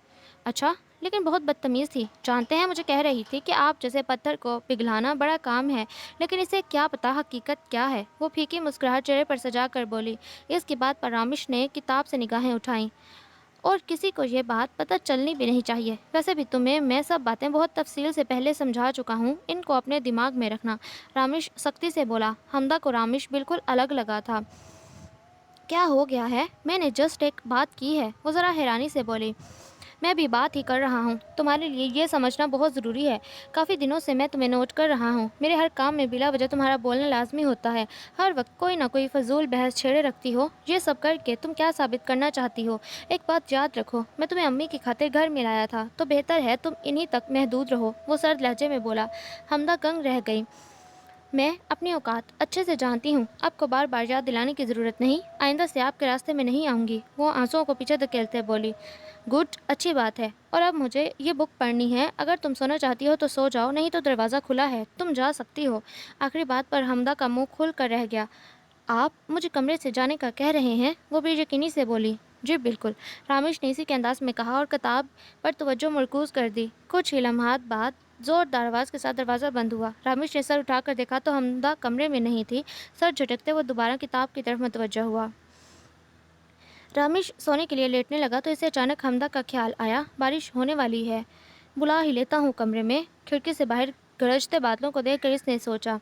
Speaker 1: اچھا، لیکن بہت بدتمیز تھی۔ جانتے ہیں، مجھے کہہ رہی تھی کہ آپ جیسے پتھر کو پگھلانا بڑا کام ہے، لیکن اسے کیا پتا حقیقت کیا ہے۔ وہ پھیکی مسکراہٹ چہرے پر سجا کر بولی۔ اس کی بات پر رامش نے کتاب سے نگاہیں اٹھائیں۔ اور کسی کو یہ بات پتہ چلنی بھی نہیں چاہیے۔ ویسے بھی تمہیں میں سب باتیں بہت تفصیل سے پہلے سمجھا چکا ہوں، ان کو اپنے دماغ میں رکھنا۔ رامش سختی سے بولا۔ حمدہ کو رامش بالکل الگ لگا تھا۔ کیا ہو گیا ہے؟ میں نے جسٹ ایک بات کی ہے، وہ ذرا حیرانی سے بولی۔ میں بھی بات ہی کر رہا ہوں۔ تمہارے لیے یہ سمجھنا بہت ضروری ہے۔ کافی دنوں سے میں تمہیں نوٹ کر رہا ہوں۔ میرے ہر کام میں بلا وجہ تمہارا بولنا لازمی ہوتا ہے۔ ہر وقت کوئی نہ کوئی فضول بحث چھیڑے رکھتی ہو۔ یہ سب کر کے تم کیا ثابت کرنا چاہتی ہو؟ ایک بات یاد رکھو، میں تمہیں امی کی خاطر گھر میں لایا تھا، تو بہتر ہے تم انہی تک محدود رہو۔ وہ سرد لہجے میں بولا۔ حمدہ دنگ رہ گئی۔ میں اپنی اوقات اچھے سے جانتی ہوں، آپ کو بار بار یاد دلانے کی ضرورت نہیں۔ آئندہ سے آپ کے راستے میں نہیں آؤں گی۔ وہ آنسوؤں کو پیچھے دھکیلتے بولی۔ گڈ، اچھی بات ہے۔ اور اب مجھے یہ بک پڑھنی ہے۔ اگر تم سونا چاہتی ہو تو سو جاؤ، نہیں تو دروازہ کھلا ہے، تم جا سکتی ہو۔ آخری بات پر حمدہ کا منہ کھل کر رہ گیا۔ آپ مجھے کمرے سے جانے کا کہہ رہے ہیں؟ وہ بے یقینی سے بولی۔ جی بالکل، رامش نے اسی کے انداز میں کہا اور کتاب پر توجہ مرکوز کر دی۔ کچھ ہی لمحات بعد زوردار آواز کے ساتھ دروازہ بند ہوا۔ رامش نے سر اٹھا کر دیکھا تو حمدہ کمرے میں نہیں تھی۔ سر جھٹکتے وہ دوبارہ کتاب کی طرف متوجہ ہوا۔ رامش سونے کے لیے لیٹنے لگا تو اسے اچانک حمدہ کا خیال آیا۔ بارش ہونے والی ہے، بلا ہی لیتا ہوں کمرے میں۔ کھڑکی سے باہر گرجتے بادلوں کو دیکھ کر اس نے سوچا،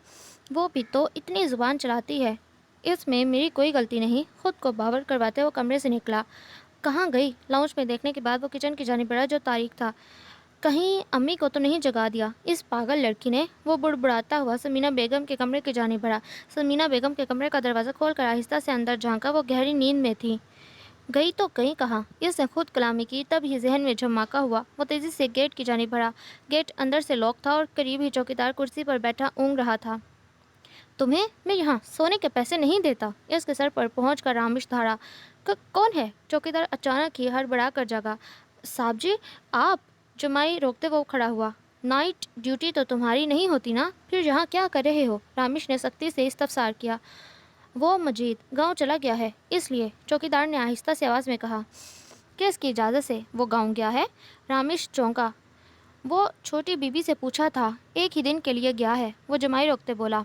Speaker 1: وہ بھی تو اتنی زبان چلاتی ہے، اس میں میری کوئی غلطی نہیں۔ خود کو باور کرواتے وہ کمرے سے نکلا۔ کہاں گئی؟ لاؤنج میں دیکھنے کے بعد وہ کچن کی جانب بڑھا جو تاریک تھا۔ کہیں امی کو تو نہیں جگا دیا اس پاگل لڑکی نے؟ وہ بڑبڑاتا ہوا سمینہ بیگم کے کمرے کی جانب بڑھا۔ سمینہ بیگم کے کمرے کا دروازہ کھول کر آہستہ سے اندر جھانکا۔ وہ گہری نیند میں تھی۔ گئی تو گئی کہاں؟ اس نے خود کلامی کی، تب ہی ذہن میں جھماکا ہوا۔ وہ تیزی سے گیٹ کی جانب بڑھا۔ گیٹ اندر سے لاک تھا اور قریب ہی چوکیدار کرسی پر بیٹھا اونگ رہا تھا۔ تمہیں میں یہاں سونے کے پیسے نہیں دیتا۔ اس کے سر پر پہنچ کر رامش دھاڑا۔ کون ہے؟ چوکیدار اچانک ہی ہڑبڑا کر جاگا۔ صاحب جی، آپ؟ جمائی روکتے وہ کھڑا ہوا۔ نائٹ ڈیوٹی تو تمہاری نہیں ہوتی نا؟ پھر یہاں کیا کر رہے ہو؟ رامش نے سختی سے استفسار کیا۔ وہ مجید گاؤں چلا گیا ہے، اس لیے، چوکیدار نے آہستہ سی آواز میں کہا۔ کس کی اجازت سے وہ گاؤں گیا ہے؟ رامش چونکا۔ وہ چھوٹی بی بی سے پوچھا تھا، ایک ہی دن کے لیے گیا ہے، وہ جمائی روکتے بولا۔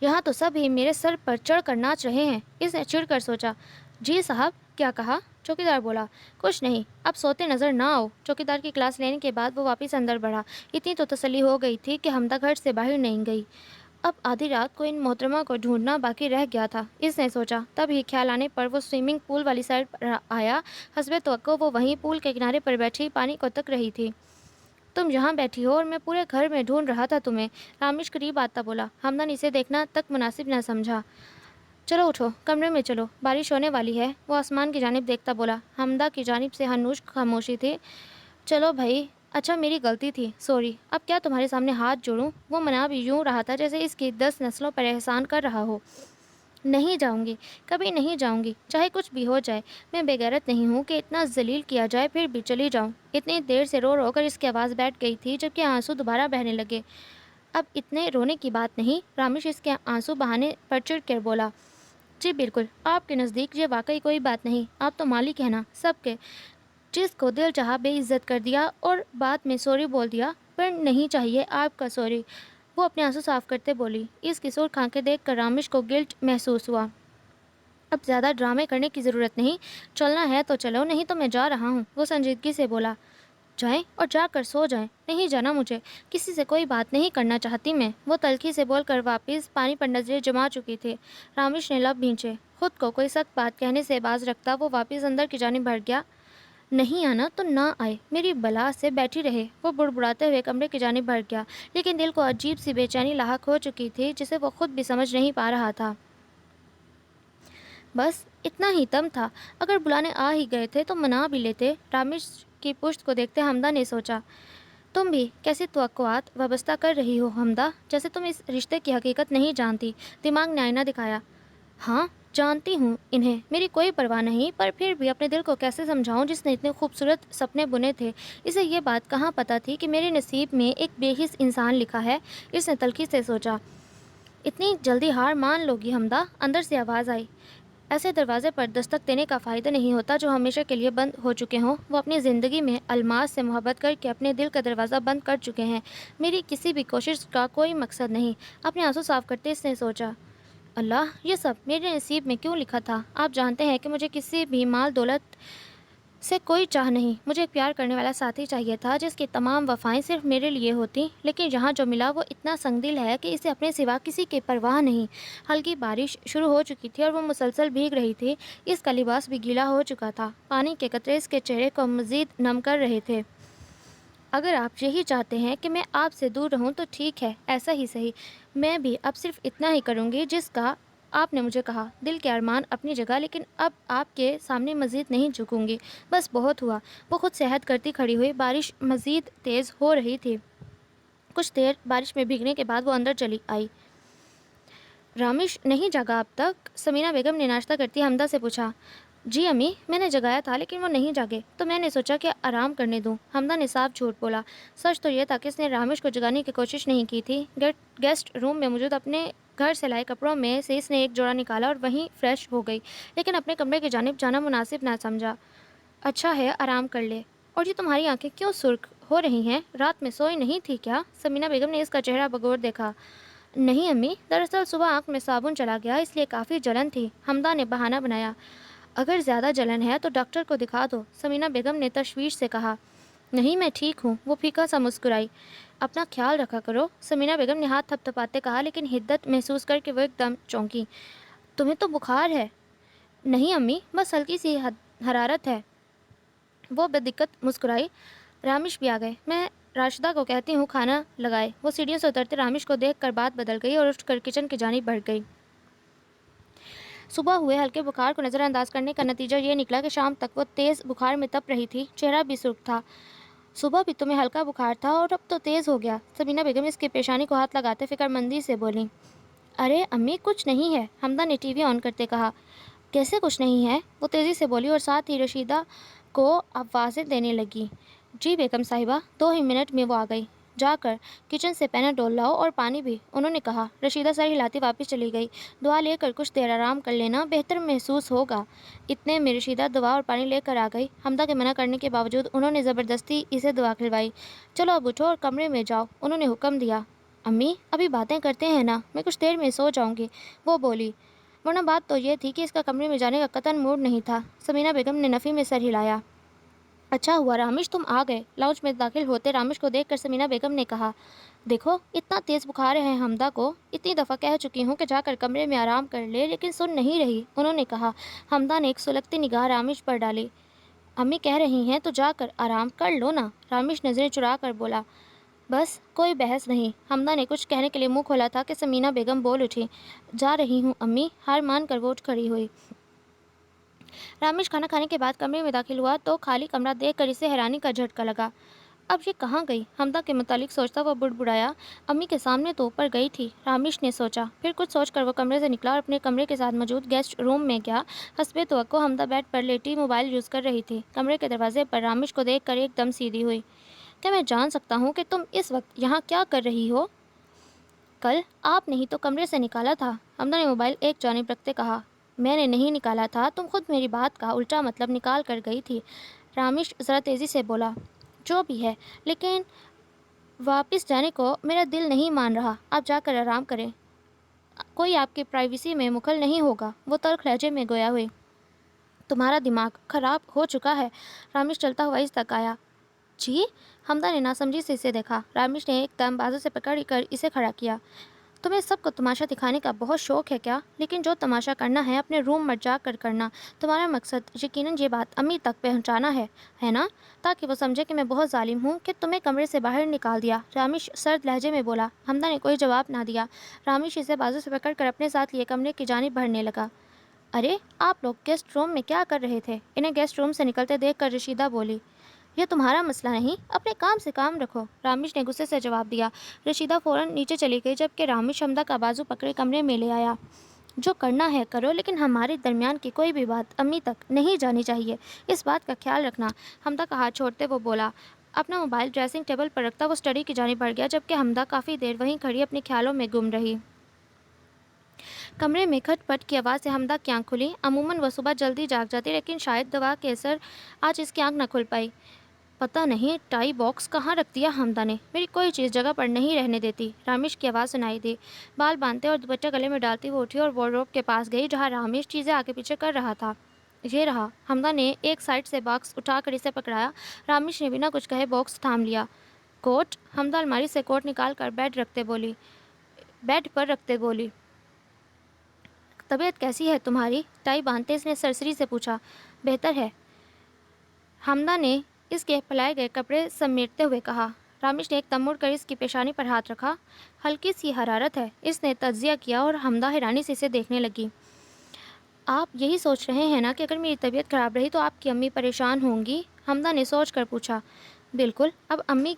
Speaker 1: یہاں تو سب ہی میرے سر پر چڑھ کر ناچ رہے ہیں۔ اس نے چڑھ کر سوچا۔ جی صاحب، کیا کہا؟ چوکیدار بولا۔ کچھ نہیں، اب سوتے نظر نہ آؤ۔ چوکیدار کی کلاس لینے کے بعد وہ واپس اندر بڑھا۔ اتنی تو تسلی ہو گئی تھی کہ حمدہ گھر سے باہر نہیں گئی۔ اب آدھی رات کو ان محترمہ کو ڈھونڈنا باقی رہ گیا تھا، اس نے سوچا۔ تب ہی خیال آنے پر وہ سوئمنگ پول والی سائڈ پر آیا۔ حسب توقع وہ وہیں پول کے کنارے پر بیٹھی پانی کو تک رہی تھی۔ تم یہاں بیٹھی ہو اور میں پورے گھر میں ڈھونڈ رہا تھا تمہیں، رامش قریب آتا بولا۔ حمدہ نے اسے دیکھنا تک مناسب نہ سمجھا۔ چلو اٹھو، کمرے میں چلو، بارش ہونے والی ہے، وہ آسمان کی جانب دیکھتا بولا۔ حمدہ کی جانب سے ہنوش خاموشی تھی۔ چلو بھائی، اچھا میری غلطی تھی، سوری، اب کیا تمہارے سامنے ہاتھ جوڑوں؟ وہ منا بھی یوں رہا تھا جیسے اس کی 10 نسلوں پر احسان کر رہا ہو۔ نہیں جاؤں گی، کبھی نہیں جاؤں گی، چاہے کچھ بھی ہو جائے۔ میں بے غیرت نہیں ہوں کہ اتنا ذلیل کیا جائے پھر بھی چلی جاؤں۔ اتنی دیر سے رو رو کر اس کی آواز بیٹھ گئی تھی جبکہ آنسو دوبارہ بہنے لگے۔ اب اتنے رونے کی بات نہیں، رامش اس کے آنسو بہانے پر چڑھ کر بولا۔ جی بالکل، آپ کے نزدیک یہ واقعی کوئی بات نہیں، آپ تو مالک ہیں نا سب کے۔ جس کو دل چاہا بے عزت کر دیا اور بعد میں سوری بول دیا، پر نہیں چاہیے آپ کا سوری، وہ اپنے آنسو صاف کرتے بولی۔ اس کی سرخ آنکھیں دیکھ کر رامش کو گلٹ محسوس ہوا۔ اب زیادہ ڈرامے کرنے کی ضرورت نہیں، چلنا ہے تو چلو، نہیں تو میں جا رہا ہوں، وہ سنجیدگی سے بولا۔ جائیں اور جا کر سو جائیں۔ نہیں جانا مجھے، کسی سے کوئی بات نہیں کرنا چاہتی میں، وہ تلخی سے بول کر واپس پانی پر نظریں جما چکی تھی۔ رامیش نے لب بھینچے، خود کو کوئی سخت بات کہنے سے باز رکھتا وہ واپس اندر کی جانب بڑھ گیا۔ نہیں آنا تو نہ آئے، میری بلا سے بیٹھی رہے، وہ بڑبڑاتے ہوئے کمرے کی جانب بڑھ گیا، لیکن دل کو عجیب سی بے چینی لاحق ہو چکی تھی جسے وہ خود بھی سمجھ نہیں پا رہا تھا۔ بس اتنا ہی تم تھا، اگر بلانے آ ہی گئے تھے تو منا بھی لیتے۔ رامیش کی پشت کو دیکھتے حمدہ نے سوچا، تم بھی کیسی توقعات وابستہ کر رہی ہو حمدہ، جیسے تم اس رشتے کی حقیقت نہیں جانتی۔ دماغ نے آئینہ دکھایا۔ ہاں جانتی ہوں انہیں، میری کوئی پرواہ نہیں، پر پھر بھی اپنے دل کو کیسے سمجھاؤں جس نے اتنے خوبصورت سپنے بنے تھے، اسے یہ بات کہاں پتہ تھی کہ میرے نصیب میں ایک بے حس انسان لکھا ہے۔ اس نے تلخی سے سوچا۔ اتنی جلدی ہار مان لوگی حمدہ؟ اندر سے آواز آئی۔ ایسے دروازے پر دستک دینے کا فائدہ نہیں ہوتا جو ہمیشہ کے لیے بند ہو چکے ہوں۔ وہ اپنی زندگی میں الماس سے محبت کر کے اپنے دل کا دروازہ بند کر چکے ہیں۔ میری کسی بھی کوشش کا کوئی مقصد نہیں۔ اپنے آنسو صاف کرتے اس نے سوچا، اللہ، یہ سب میرے نصیب میں کیوں لکھا تھا؟ آپ جانتے ہیں کہ مجھے کسی بھی مال دولت سے کوئی چاہ نہیں، مجھے ایک پیار کرنے والا ساتھی چاہیے تھا جس کی تمام وفائیں صرف میرے لیے ہوتی، لیکن یہاں جو ملا وہ اتنا سنگ دل ہے کہ اسے اپنے سوا کسی کی پرواہ نہیں۔ ہلکی بارش شروع ہو چکی تھی اور وہ مسلسل بھیگ رہی تھی، اس کا لباس بھی گیلا ہو چکا تھا، پانی کے قطرے اس کے چہرے کو مزید نم کر رہے تھے۔ اگر آپ یہی چاہتے ہیں کہ میں آپ سے دور رہوں تو ٹھیک ہے، ایسا ہی صحیح، میں بھی اب صرف اتنا ہی کروں گی جس کا آپ نے مجھے کہا۔ دل کے ارمان اپنی جگہ، لیکن اب آپ کے سامنے مزید نہیں جھکوں گی، بس بہت ہوا۔ وہ خود سے عہد کرتی کھڑی ہوئی۔ بارش مزید تیز ہو رہی تھی۔ کچھ دیر بارش میں بھیگنے کے بعد وہ اندر چلی آئی۔ رامیش نہیں جاگا اب تک؟ سمینا بیگم نے ناشتہ کرتی حمدہ سے پوچھا۔ جی امی، میں نے جگایا تھا لیکن وہ نہیں جاگے تو میں نے سوچا کہ آرام کرنے دوں۔ حمدہ نے صاف جھوٹ بولا۔ سچ تو یہ تھا کہ اس نے رامیش کو جگانے کی کوشش نہیں کی تھی۔ گیسٹ روم میں موجود اپنے گھر سے لائے کپڑوں میں سے اس نے ایک جوڑا نکالا اور وہیں فریش ہو گئی، لیکن اپنے کمرے کی جانب جانا مناسب نہ سمجھا۔ اچھا ہے، آرام کر لے۔ اور یہ تمہاری آنکھیں کیوں سرخ ہو رہی ہیں؟ رات میں سوئی نہیں تھی کیا؟ سمینا بیگم نے اس کا چہرہ بغور دیکھا۔ نہیں امی، دراصل صبح آنکھ میں صابن چلا گیا، اس لیے کافی جلن تھی، حمدہ نے بہانہ بنایا۔ اگر زیادہ جلن ہے تو ڈاکٹر کو دکھا دو، سمینا بیگم نے تشویش سے کہا۔ نہیں میں ٹھیک ہوں، وہ پھیکا سا مسکرائی۔ اپنا خیال رکھا کرو، سمینا بیگم نے ہاتھ تھپ تھپاتے کہا، لیکن حدت محسوس کر کے وہ ایک دم چونکی۔ تمہیں تو بخار ہے؟ نہیں امی، بس ہلکی سی حرارت ہے، وہ بے دقت مسکرائی۔ رامیش بھی آ گئے، میں راشدہ کو کہتی ہوں کھانا لگائے۔ وہ سیڑھیوں سے اترتے رامیش کو دیکھ کر بات بدل گئی اور اٹھ کر کچن کی جانب بڑھ گئی۔ صبح ہوئے ہلکے بخار کو نظر انداز کرنے کا نتیجہ یہ نکلا کہ شام تک وہ تیز بخار میں تپ رہی تھی، چہرہ بھی سرخ تھا۔ صبح بھی تمہیں ہلکا بخار تھا اور اب تو تیز ہو گیا، سمینا بیگم اس کی پیشانی کو ہاتھ لگاتے فکر مندی سے بولیں۔ ارے امی کچھ نہیں ہے، حمدہ نے ٹی وی آن کرتے کہا۔ کیسے کچھ نہیں ہے؟ وہ تیزی سے بولی اور ساتھ ہی رشیدہ کو آوازیں دینے لگی۔ جی بیگم صاحبہ، 2 ہی منٹ میں وہ آ گئی۔ جا کر کچن سے پیناڈول لاؤ اور پانی بھی، انہوں نے کہا۔ رشیدہ سر ہلاتی واپس چلی گئی۔ دعا لے کر کچھ دیر آرام کر لینا، بہتر محسوس ہوگا۔ اتنے میں رشیدہ دوا اور پانی لے کر آ گئی۔ حمدہ کے منع کرنے کے باوجود انہوں نے زبردستی اسے دوا کھلوائی۔ چلو اب اٹھو اور کمرے میں جاؤ، انہوں نے حکم دیا۔ امی ابھی باتیں کرتے ہیں نا، میں کچھ دیر میں سو جاؤں گی، وہ بولی۔ ورنہ بات تو یہ تھی کہ اس کا کمرے میں جانے کا قطعاً موڈ نہیں تھا۔ سمینا بیگم نے نفی میں سر ہلایا۔ اچھا ہوا رامیش تم آ گئے، لاؤنج میں داخل ہوتے رامیش کو دیکھ کر سمینا بیگم نے کہا۔ دیکھو اتنا تیز بخار ہے حمدہ کو، اتنی دفعہ کہہ چکی ہوں کہ جا کر کمرے میں آرام کر لے، لیکن سن نہیں رہی، انہوں نے کہا۔ حمدہ نے ایک سلگتی نگاہ رامیش پر ڈالی۔ امی کہہ رہی ہیں تو جا کر آرام کر لو نا، رامیش نظریں چرا کر بولا۔ بس کوئی بحث نہیں، حمدہ نے کچھ کہنے کے لیے منہ کھولا تھا کہ سمینا بیگم بول اٹھی۔ جا رہی ہوں امی، ہار مان کر وہ اٹھ کھڑی ہوئی۔ رامیش کھانا کھانے کے بعد کمرے میں داخل ہوا تو خالی کمرہ دیکھ کر اسے حیرانی کا جھٹکا لگا۔ اب یہ کہاں گئی؟ حمدہ کے متعلق سوچتا وہ بڑبڑایا۔ امی کے سامنے تو اوپر گئی تھی، رامیش نے سوچا۔ پھر کچھ سوچ کر وہ کمرے سے نکلا اور اپنے کمرے کے ساتھ موجود گیسٹ روم میں گیا۔ حسب توقع حمدہ بیڈ پر لیٹی موبائل یوز کر رہی تھی۔ کمرے کے دروازے پر رامیش کو دیکھ کر ایک دم سیدھی ہوئی۔ کیا میں جان سکتا ہوں کہ تم اس وقت یہاں کیا کر رہی ہو؟ کل آپ نے ہی تو کمرے سے نکالا تھا، حمدہ نے موبائل ایک جانب رکھتے کہا۔ میں نے نہیں نکالا تھا، تم خود میری بات کا الٹا مطلب نکال کر گئی تھی، رامیش ذرا تیزی سے بولا۔ جو بھی ہے، لیکن واپس جانے کو میرا دل نہیں مان رہا، آپ جا کر آرام کریں، کوئی آپ کی پرائیویسی میں مخل نہیں ہوگا، وہ تلخ لہجے میں گویا ہوئی۔ تمہارا دماغ خراب ہو چکا ہے، رامیش چلتا ہوا اس تک آیا۔ جی؟ حمدہ نے ناسمجھی سے اسے دیکھا۔ رامیش نے ایک دم بازو سے پکڑ کر اسے کھڑا کیا۔ تمہیں سب کو تماشا دکھانے کا بہت شوق ہے کیا؟ لیکن جو تماشا کرنا ہے اپنے روم میں جا کر کرنا۔ تمہارا مقصد یقیناً یہ بات امی تک پہنچانا ہے نا؟ تاکہ وہ سمجھے کہ میں بہت ظالم ہوں کہ تمہیں کمرے سے باہر نکال دیا، رامیش سرد لہجے میں بولا۔ حمدہ نے کوئی جواب نہ دیا۔ رامیش اسے بازو سے پکڑ کر اپنے ساتھ لیے کمرے کی جانب بڑھنے لگا۔ ارے آپ لوگ گیسٹ روم میں کیا کر رہے تھے؟ انہیں گیسٹ روم سے نکلتے دیکھ کر رشیدہ بولی۔ یہ تمہارا مسئلہ نہیں، اپنے کام سے کام رکھو، رامیش نے غصے سے جواب دیا۔ رشیدہ فوراً نیچے چلی گئی جبکہ رامیش حمدہ کا بازو پکڑے کمرے میں لے آیا۔ جو کرنا ہے کرو، لیکن ہمارے درمیان کی کوئی بھی بات امی تک نہیں جانی چاہیے، اس بات کا خیال رکھنا۔ حمدہ کا ہاتھ چھوڑتے وہ بولا۔ اپنا موبائل ڈریسنگ ٹیبل پر رکھتا وہ اسٹڈی کی جانب بڑھ گیا جبکہ حمدہ کافی دیر وہیں کھڑی اپنے خیالوں میں گم رہی۔ کمرے میں کھٹ پٹ کی آواز سے حمدہ کی آنکھ کھلی۔ عموماً وہ صبح جلدی جاگ جاتی لیکن شاید دوا کے اثر آج اس کی آنکھ نہ کھل پائی۔ پتہ نہیں ٹائی باکس کہاں رکھ دیا حمدہ نے، میری کوئی چیز جگہ پر نہیں رہنے دیتی، رامیش کی آواز سنائی دی۔ بال باندھتے اور دوپٹہ گلے میں ڈالتی وہ اٹھی اور وارڈروب کے پاس گئی جہاں رامیش چیزیں آگے پیچھے کر رہا تھا۔ یہ رہا۔ حمدہ نے ایک سائڈ سے باکس اٹھا کر اسے پکڑایا۔ رامیش نے بنا کچھ کہے باکس تھام لیا۔ کوٹ؟ حمدہ الماری سے کوٹ نکال کر بیڈ پر رکھتے بولی۔ طبیعت کیسی ہے تمہاری؟ ٹائی باندھتے اس نے سرسری سے پوچھا۔ بہتر ہے، حمدہ نے اس کے پھیلائے گئے کپڑے سمیٹتے ہوئے کہا۔ رامیش نے ایک دم مڑ کر اس کی پیشانی پر ہاتھ رکھا۔ ہلکی سی حرارت ہے، اس نے تجزیہ کیا اور حمدہ حیرانی سے اسے دیکھنے لگی۔ آپ یہی سوچ رہے ہیں نا کہ اگر میری طبیعت خراب رہی تو آپ کی امی پریشان ہوں گی؟ حمدہ نے سوچ کر پوچھا۔ بالکل، اب امی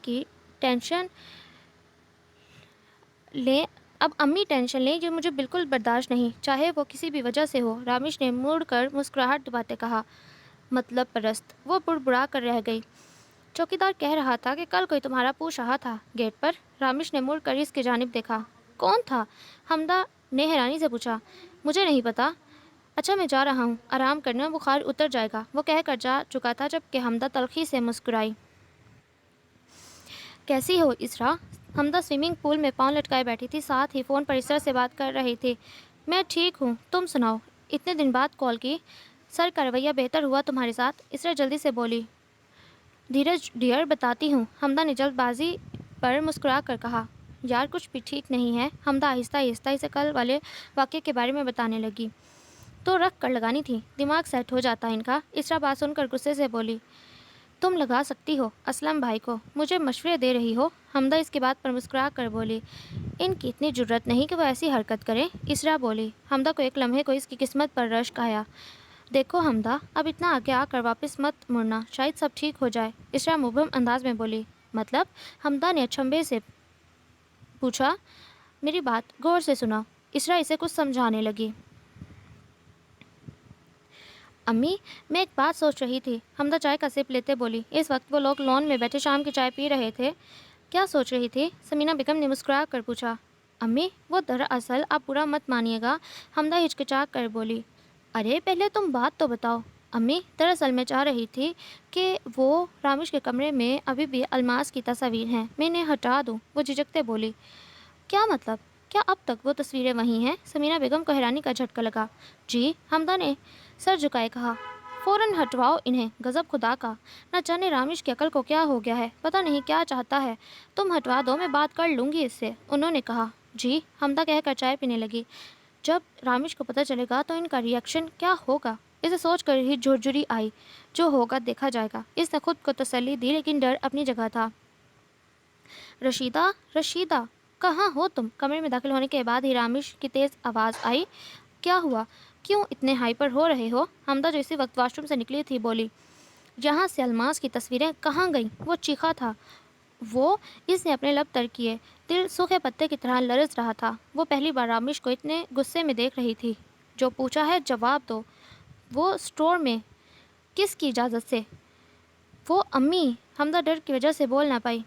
Speaker 1: ٹینشن لیں یہ مجھے بالکل برداشت نہیں، چاہے وہ کسی بھی وجہ سے ہو، رامیش نے مڑ کر مسکراہٹ دباتے کہا۔ مطلب پرست، وہ بڑبڑا کر رہ گئی۔ چوکیدار کہہ رہا تھا کہ کل کوئی تمہارا پوچھ رہا تھا گیٹ پر، رامیش نے مڑ کر اس کی جانب دیکھا۔ کون تھا؟ حمدہ نے حیرانی سے پوچھا۔ مجھے نہیں پتا۔ اچھا میں جا رہا ہوں، آرام کرنا، بخار اتر جائے گا، وہ کہہ کر جا چکا تھا جبکہ حمدہ تلخی سے مسکرائی۔ کیسی ہو اسرا؟ حمدہ سوئمنگ پول میں پاؤں لٹکائے بیٹھی تھی، ساتھ ہی فون پر اسرا سے بات کر رہی تھی۔ میں ٹھیک ہوں، تم سناؤ، اتنے دن بعد کال کی، سر کا رویہ بہتر ہوا تمہارے ساتھ؟ اسرا جلدی سے بولی۔ دھیرج ڈیئر بتاتی ہوں، حمدہ نے جلد بازی پر مسکرا کر کہا۔ یار کچھ بھی ٹھیک نہیں ہے، حمدہ آہستہ آہستہ اسے کل والے واقعے کے بارے میں بتانے لگی۔ تو رکھ کر لگانی تھی، دماغ سیٹ ہو جاتا ان کا، اسرا بات سن کر غصے سے بولی۔ تم لگا سکتی ہو اسلم بھائی کو، مجھے مشورے دے رہی ہو؟ حمدہ اس کی بات پر مسکرا کر بولی۔ ان کی اتنی جرت نہیں کہ وہ ایسی حرکت کریں، اسرا بولی۔ حمدہ کو ایک لمحے کو اس کی قسمت پر رشک آیا۔ دیکھو حمدہ، اب اتنا آگے آ کر واپس مت مڑنا، شاید سب ٹھیک ہو جائے، اسرا مبہم انداز میں بولی۔ مطلب؟ حمدہ نے اچنبھے سے پوچھا۔ میری بات غور سے سنا، اسرا اسے کچھ سمجھانے لگی۔ امی، میں ایک بات سوچ رہی تھی، حمدہ چائے کا سپ لیتے بولی۔ اس وقت وہ لوگ لان میں بیٹھے شام کی چائے پی رہے تھے۔ کیا سوچ رہی تھی؟ سمینہ بیگم نے مسکرا کر پوچھا۔ امی، وہ دراصل آپ برا مت مانیے گا، حمدہ ہچکچا کر بولی۔ ارے پہلے تم بات تو بتاؤ۔ امی، دراصل میں چاہ رہی تھی کہ وہ رامیش کے کمرے میں ابھی بھی الماس کی تصاویر ہیں، میں انہیں ہٹا دوں، وہ جھجکتے بولی۔ کیا مطلب؟ کیا اب تک وہ تصویریں وہیں ہیں؟ سمینہ بیگم کو حیرانی کا جھٹکا لگا۔ جی، حمدہ نے سر جھکائے کہا۔ فوراً ہٹواؤ انہیں، غضب خدا کا، نہ جانے رامیش کی عقل کو کیا ہو گیا ہے، پتہ نہیں کیا چاہتا ہے، تم ہٹوا دو، میں بات کر لوں گی اس سے، انہوں نے کہا۔ جی، حمدہ کہہ کر چائے پینے لگی۔ جب رامش کو پتہ چلے گا تو ان کا ری ایکشن کیا ہوگا، اسے سوچ کر ہی جھرجھری آئی۔ جو ہوگا دیکھا جائے گا، اس نے خود کو تسلی دی لیکن ڈر اپنی جگہ تھا۔ رشیدہ کہاں ہو تم؟ کمرے میں داخل ہونے کے بعد ہی رامش کی تیز آواز آئی۔ کیا ہوا؟ کیوں اتنے ہائپر ہو رہے ہو؟ حمدہ جو اسی وقت واش روم سے نکلی تھی بولی۔ یہاں سے الماس کی تصویریں کہاں گئیں؟ وہ چیخا تھا۔ وہ، اس نے اپنے لب تر کیے، دل سوکھے پتے کی طرح لرز رہا تھا۔ وہ پہلی بار رامش کو اتنے غصے میں دیکھ رہی تھی۔ جو پوچھا ہے جواب دو۔ وہ اسٹور میں، کس کی اجازت سے؟ وہ امی، حمدہ ڈر کی وجہ سے بول نہ پائی۔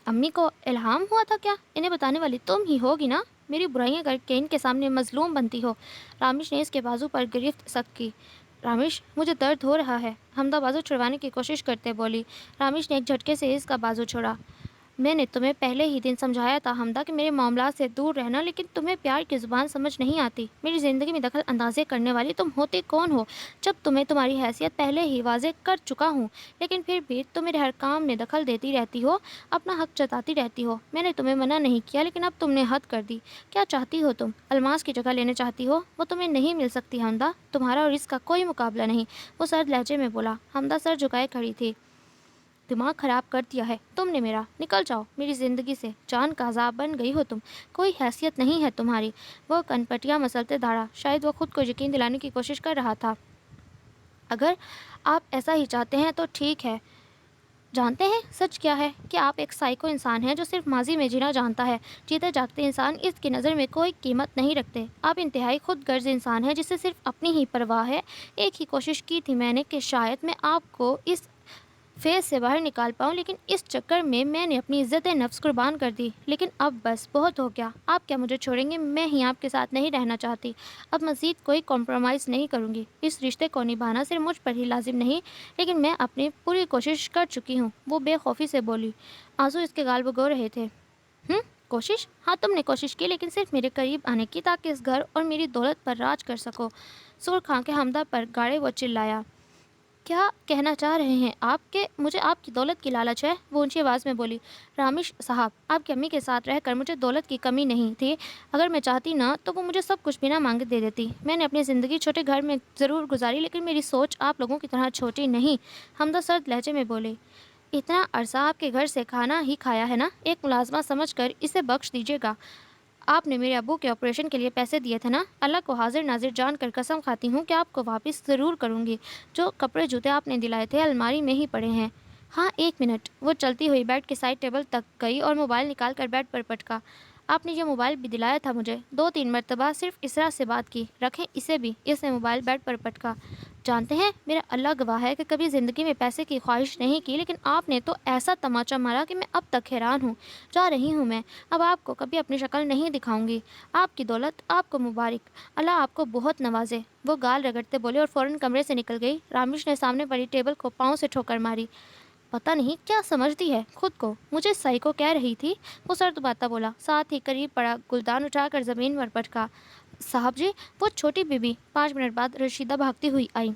Speaker 1: امی کو الہام ہوا تھا کیا؟ انہیں بتانے والی تم ہی ہوگی نا، میری برائیاں کر کے ان کے سامنے مظلوم بنتی ہو۔ رامش نے اس کے بازو پر گرفت سخت کی۔ رامش، مجھے درد ہو رہا ہے، حمدہ بازو چھڑوانے کی کوشش کرتے بولی۔ رامش نے ایک جھٹکے سے اس کا بازو چھوڑا۔ میں نے تمہیں پہلے ہی دن سمجھایا تھا حمدہ کہ میرے معاملات سے دور رہنا، لیکن تمہیں پیار کی زبان سمجھ نہیں آتی۔ میری زندگی میں دخل اندازی کرنے والی تم ہوتی کون ہو، جب تمہیں تمہاری حیثیت پہلے ہی واضح کر چکا ہوں، لیکن پھر بھی تم میرے ہر کام میں دخل دیتی رہتی ہو، اپنا حق جتاتی رہتی ہو۔ میں نے تمہیں منع نہیں کیا، لیکن اب تم نے حد کر دی۔ کیا چاہتی ہو تم؟ الماس کی جگہ لینا چاہتی ہو؟ وہ تمہیں نہیں مل سکتی حمدہ، تمہارا اور اس کا کوئی مقابلہ نہیں، وہ سرد لہجے میں بولا۔ حمدہ سر جھکائے کھڑی تھی۔ دماغ خراب کر دیا ہے تم نے میرا، نکل جاؤ میری زندگی سے، جان کا عذاب بن گئی ہو تم، کوئی حیثیت نہیں ہے تمہاری۔ وہ کن پٹیاں مسلتے دھاڑا، شاید وہ خود کو یقین دلانے کی کوشش کر رہا تھا۔ اگر آپ ایسا ہی چاہتے ہیں تو ٹھیک ہے۔ جانتے ہیں سچ کیا ہے؟ کہ آپ ایک سائیکو انسان ہیں جو صرف ماضی میں جینا جانتا ہے۔ جیتے جاگتے انسان اس کی نظر میں کوئی قیمت نہیں رکھتے۔ آپ انتہائی خود غرض انسان ہیں جسے صرف اپنی ہی پرواہ ہے۔ ایک ہی کوشش کی تھی میں نے کہ شاید میں آپ کو اس فیز سے باہر نکال پاؤں، لیکن اس چکر میں نے اپنی عزت نفس قربان کر دی۔ لیکن اب بس بہت ہو گیا۔ آپ کیا مجھے چھوڑیں گے؟ میں ہی آپ کے ساتھ نہیں رہنا چاہتی، اب مزید کوئی کمپرومائز نہیں کروں گی۔ اس رشتے کو نبھانا صرف مجھ پر ہی لازم نہیں، لیکن میں اپنی پوری کوشش کر چکی ہوں، وہ بے خوفی سے بولی۔ آنسو اس کے گال بھگو رہے تھے۔ کوشش؟ ہاں تم نے کوشش کی، لیکن صرف میرے قریب آنے کی، تاکہ اس گھر اور میری دولت پر راج کر سکو۔ سرخ آنکھیں حمدہ پر گاڑے وہ چلایا۔ کیا کہنا چاہ رہے ہیں آپ کہ مجھے آپ کی دولت کی لالچ ہے؟ وہ اونچی آواز میں بولی۔ رامیش صاحب، آپ کی امی کے ساتھ رہ کر مجھے دولت کی کمی نہیں تھی۔ اگر میں چاہتی نہ تو وہ مجھے سب کچھ بنا مانگے دے دیتی۔ میں نے اپنی زندگی چھوٹے گھر میں ضرور گزاری، لیکن میری سوچ آپ لوگوں کی طرح چھوٹی نہیں، حمدہ سرد لہجے میں بولے۔ اتنا عرصہ آپ کے گھر سے کھانا ہی کھایا ہے نا، ایک ملازمہ سمجھ کر اسے بخش دیجیے گا۔ آپ نے میرے ابو کے آپریشن کے لیے پیسے دیے تھے نا، اللہ کو حاضر ناظر جان کر قسم کھاتی ہوں کہ آپ کو واپس ضرور کروں گی۔ جو کپڑے جوتے آپ نے دلائے تھے الماری میں ہی پڑے ہیں۔ ہاں ایک منٹ، وہ چلتی ہوئی بیڈ کے سائڈ ٹیبل تک گئی اور موبائل نکال کر بیڈ پر پٹکا۔ آپ نے یہ موبائل بھی دلایا تھا مجھے، 2-3 مرتبہ صرف اسرا سے بات کی، رکھیں اسے بھی۔ اس نے موبائل بیڈ پر پٹکا۔ جانتے ہیں میرا اللہ گواہ ہے کہ کبھی زندگی میں پیسے کی خواہش نہیں کی، لیکن آپ نے تو ایسا تماچا مارا کہ میں اب تک حیران ہوں۔ جا رہی ہوں میں، اب آپ کو کبھی اپنی شکل نہیں دکھاؤں گی۔ آپ کی دولت آپ کو مبارک، اللہ آپ کو بہت نوازے، وہ گال رگڑتے بولے اور فوراً کمرے سے نکل گئی۔ رامیش نے سامنے پڑی ٹیبل کو پاؤں سے ٹھوکر ماری۔ پتہ نہیں کیا سمجھتی ہے خود کو، مجھے سائیکو کہہ رہی تھی، وہ سر دباتا بولا، ساتھ ہی قریب پڑا گلدان اٹھا کر زمین پر پٹکا۔ صاحب جی، وہ چھوٹی بی بی۔ 5 منٹ بعد رشیدہ بھاگتی ہوئی آئی۔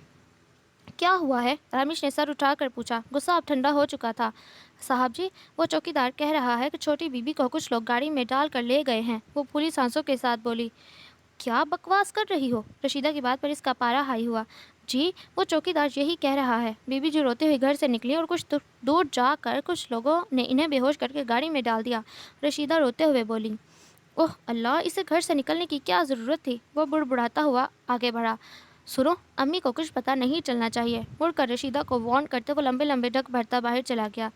Speaker 1: کیا ہوا ہے؟ رامیش نے سر اٹھا کر پوچھا۔ غصہ اب ٹھنڈا ہو چکا تھا۔ صاحب جی، وہ چوکیدار کہہ رہا ہے کہ چھوٹی بی بی کو کچھ لوگ گاڑی میں ڈال کر لے گئے ہیں، وہ پھولی سانسوں کے ساتھ بولی۔ کیا بکواس کر رہی ہو؟ رشیدہ کی بات پر اس کا پارا ہائی ہوا۔ جی، وہ چوکیدار یہی کہہ رہا ہے۔ بی بی جو روتے ہوئے گھر سے نکلی اور کچھ دور جا کر کچھ لوگوں نے انہیں بے ہوش کر کے گاڑی میں ڈال دیا، رشیدہ روتے ہوئے بولی۔ اوہ اللہ، اسے گھر سے نکلنے کی کیا ضرورت تھی؟ وہ بڑبڑاتا ہوا آگے بڑھا۔ سنو، امی کو کچھ پتہ نہیں چلنا چاہیے۔ مڑ کر رشیدہ کو وارن کرتے وہ لمبے لمبے ڈگ بھرتا باہر چلا گیا۔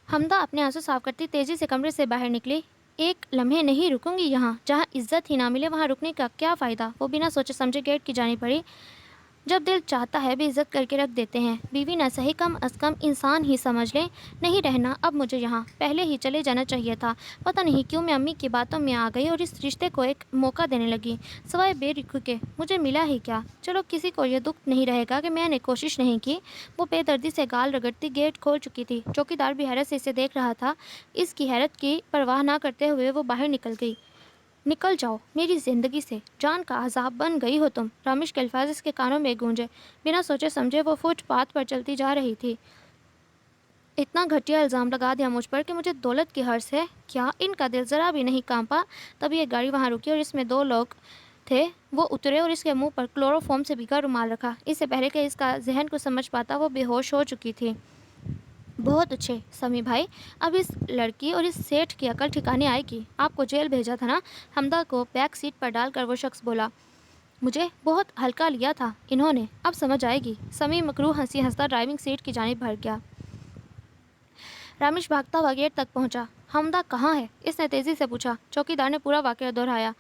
Speaker 1: حمدہ اپنے آنسو صاف کرتی تیزی سے کمرے سے باہر نکلی۔ ایک لمحے نہیں رکوں گی یہاں، جہاں عزت ہی نہ ملے وہاں رکنے کا کیا فائدہ؟ وہ بنا سوچے سمجھے گیٹ کی جانب بڑھی۔ جب دل چاہتا ہے بھی عزت کر کے رکھ دیتے ہیں، بیوی نہ صحیح کم از کم انسان ہی سمجھ لیں۔ نہیں رہنا اب مجھے یہاں، پہلے ہی چلے جانا چاہیے تھا۔ پتہ نہیں کیوں میں امی کی باتوں میں آ گئی اور اس رشتے کو ایک موقع دینے لگی، سوائے بے رخی کے مجھے ملا ہی کیا؟ چلو کسی کو یہ دکھ نہیں رہے گا کہ میں نے کوشش نہیں کی۔ وہ بے دردی سے گال رگڑتی گیٹ کھول چکی تھی۔ چوکیدار بھی حیرت سے اسے دیکھ رہا تھا۔ اس کی حیرت کی پرواہ نہ کرتے ہوئے وہ باہر نکل گئی۔ نکل جاؤ میری زندگی سے، جان کا عذاب بن گئی ہو تم، رامیش کے الفاظ اس کے کانوں میں گونجے۔ بنا سوچے سمجھے وہ فٹ پاتھ پر چلتی جا رہی تھی۔ اتنا گھٹیا الزام لگا دیا مجھ پر کہ مجھے دولت کی ہرس ہے کیا؟ ان کا دل ذرا بھی نہیں کانپا۔ تبھی ایک گاڑی وہاں رکی اور اس میں 2 لوگ تھے۔ وہ اترے اور اس کے منہ پر کلورو فارم سے بھیگا رومال رکھا۔ اس سے پہلے کہ اس کا ذہن کو سمجھ پاتا وہ بے ہوش ہو چکی تھی۔ بہت اچھے سمی بھائی، اب اس لڑکی اور اس سیٹھ کی عقل ٹھکانے آئے گی۔ آپ کو جیل بھیجا تھا نا؟ حمدہ کو بیک سیٹ پر ڈال کر وہ شخص بولا۔ مجھے بہت ہلکا لیا تھا انہوں نے، اب سمجھ آئے گی۔ سمی مکروہ ہنسی ہنستا ڈرائیونگ سیٹ کی جانب بڑھ گیا۔ رامیش بھاگتا ہوا گیٹ تک پہنچا۔ حمدہ کہاں ہے؟ اس نے تیزی سے پوچھا۔ چوکیدار نے پورا واقعہ دہرایا۔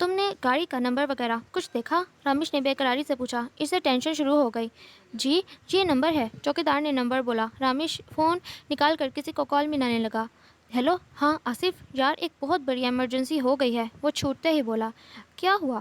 Speaker 1: تم نے گاڑی کا نمبر وغیرہ کچھ دیکھا؟ رامیش نے بے قراری سے پوچھا۔ اسے ٹینشن شروع ہو گئی۔ جی، یہ نمبر ہے، چوکیدار نے نمبر بولا۔ رامیش فون نکال کر کسی کو کال ملانے لگا۔ ہیلو، ہاں آصف یار، ایک بہت بڑی ایمرجنسی ہو گئی ہے، وہ چھوٹتے ہی بولا۔ کیا ہوا؟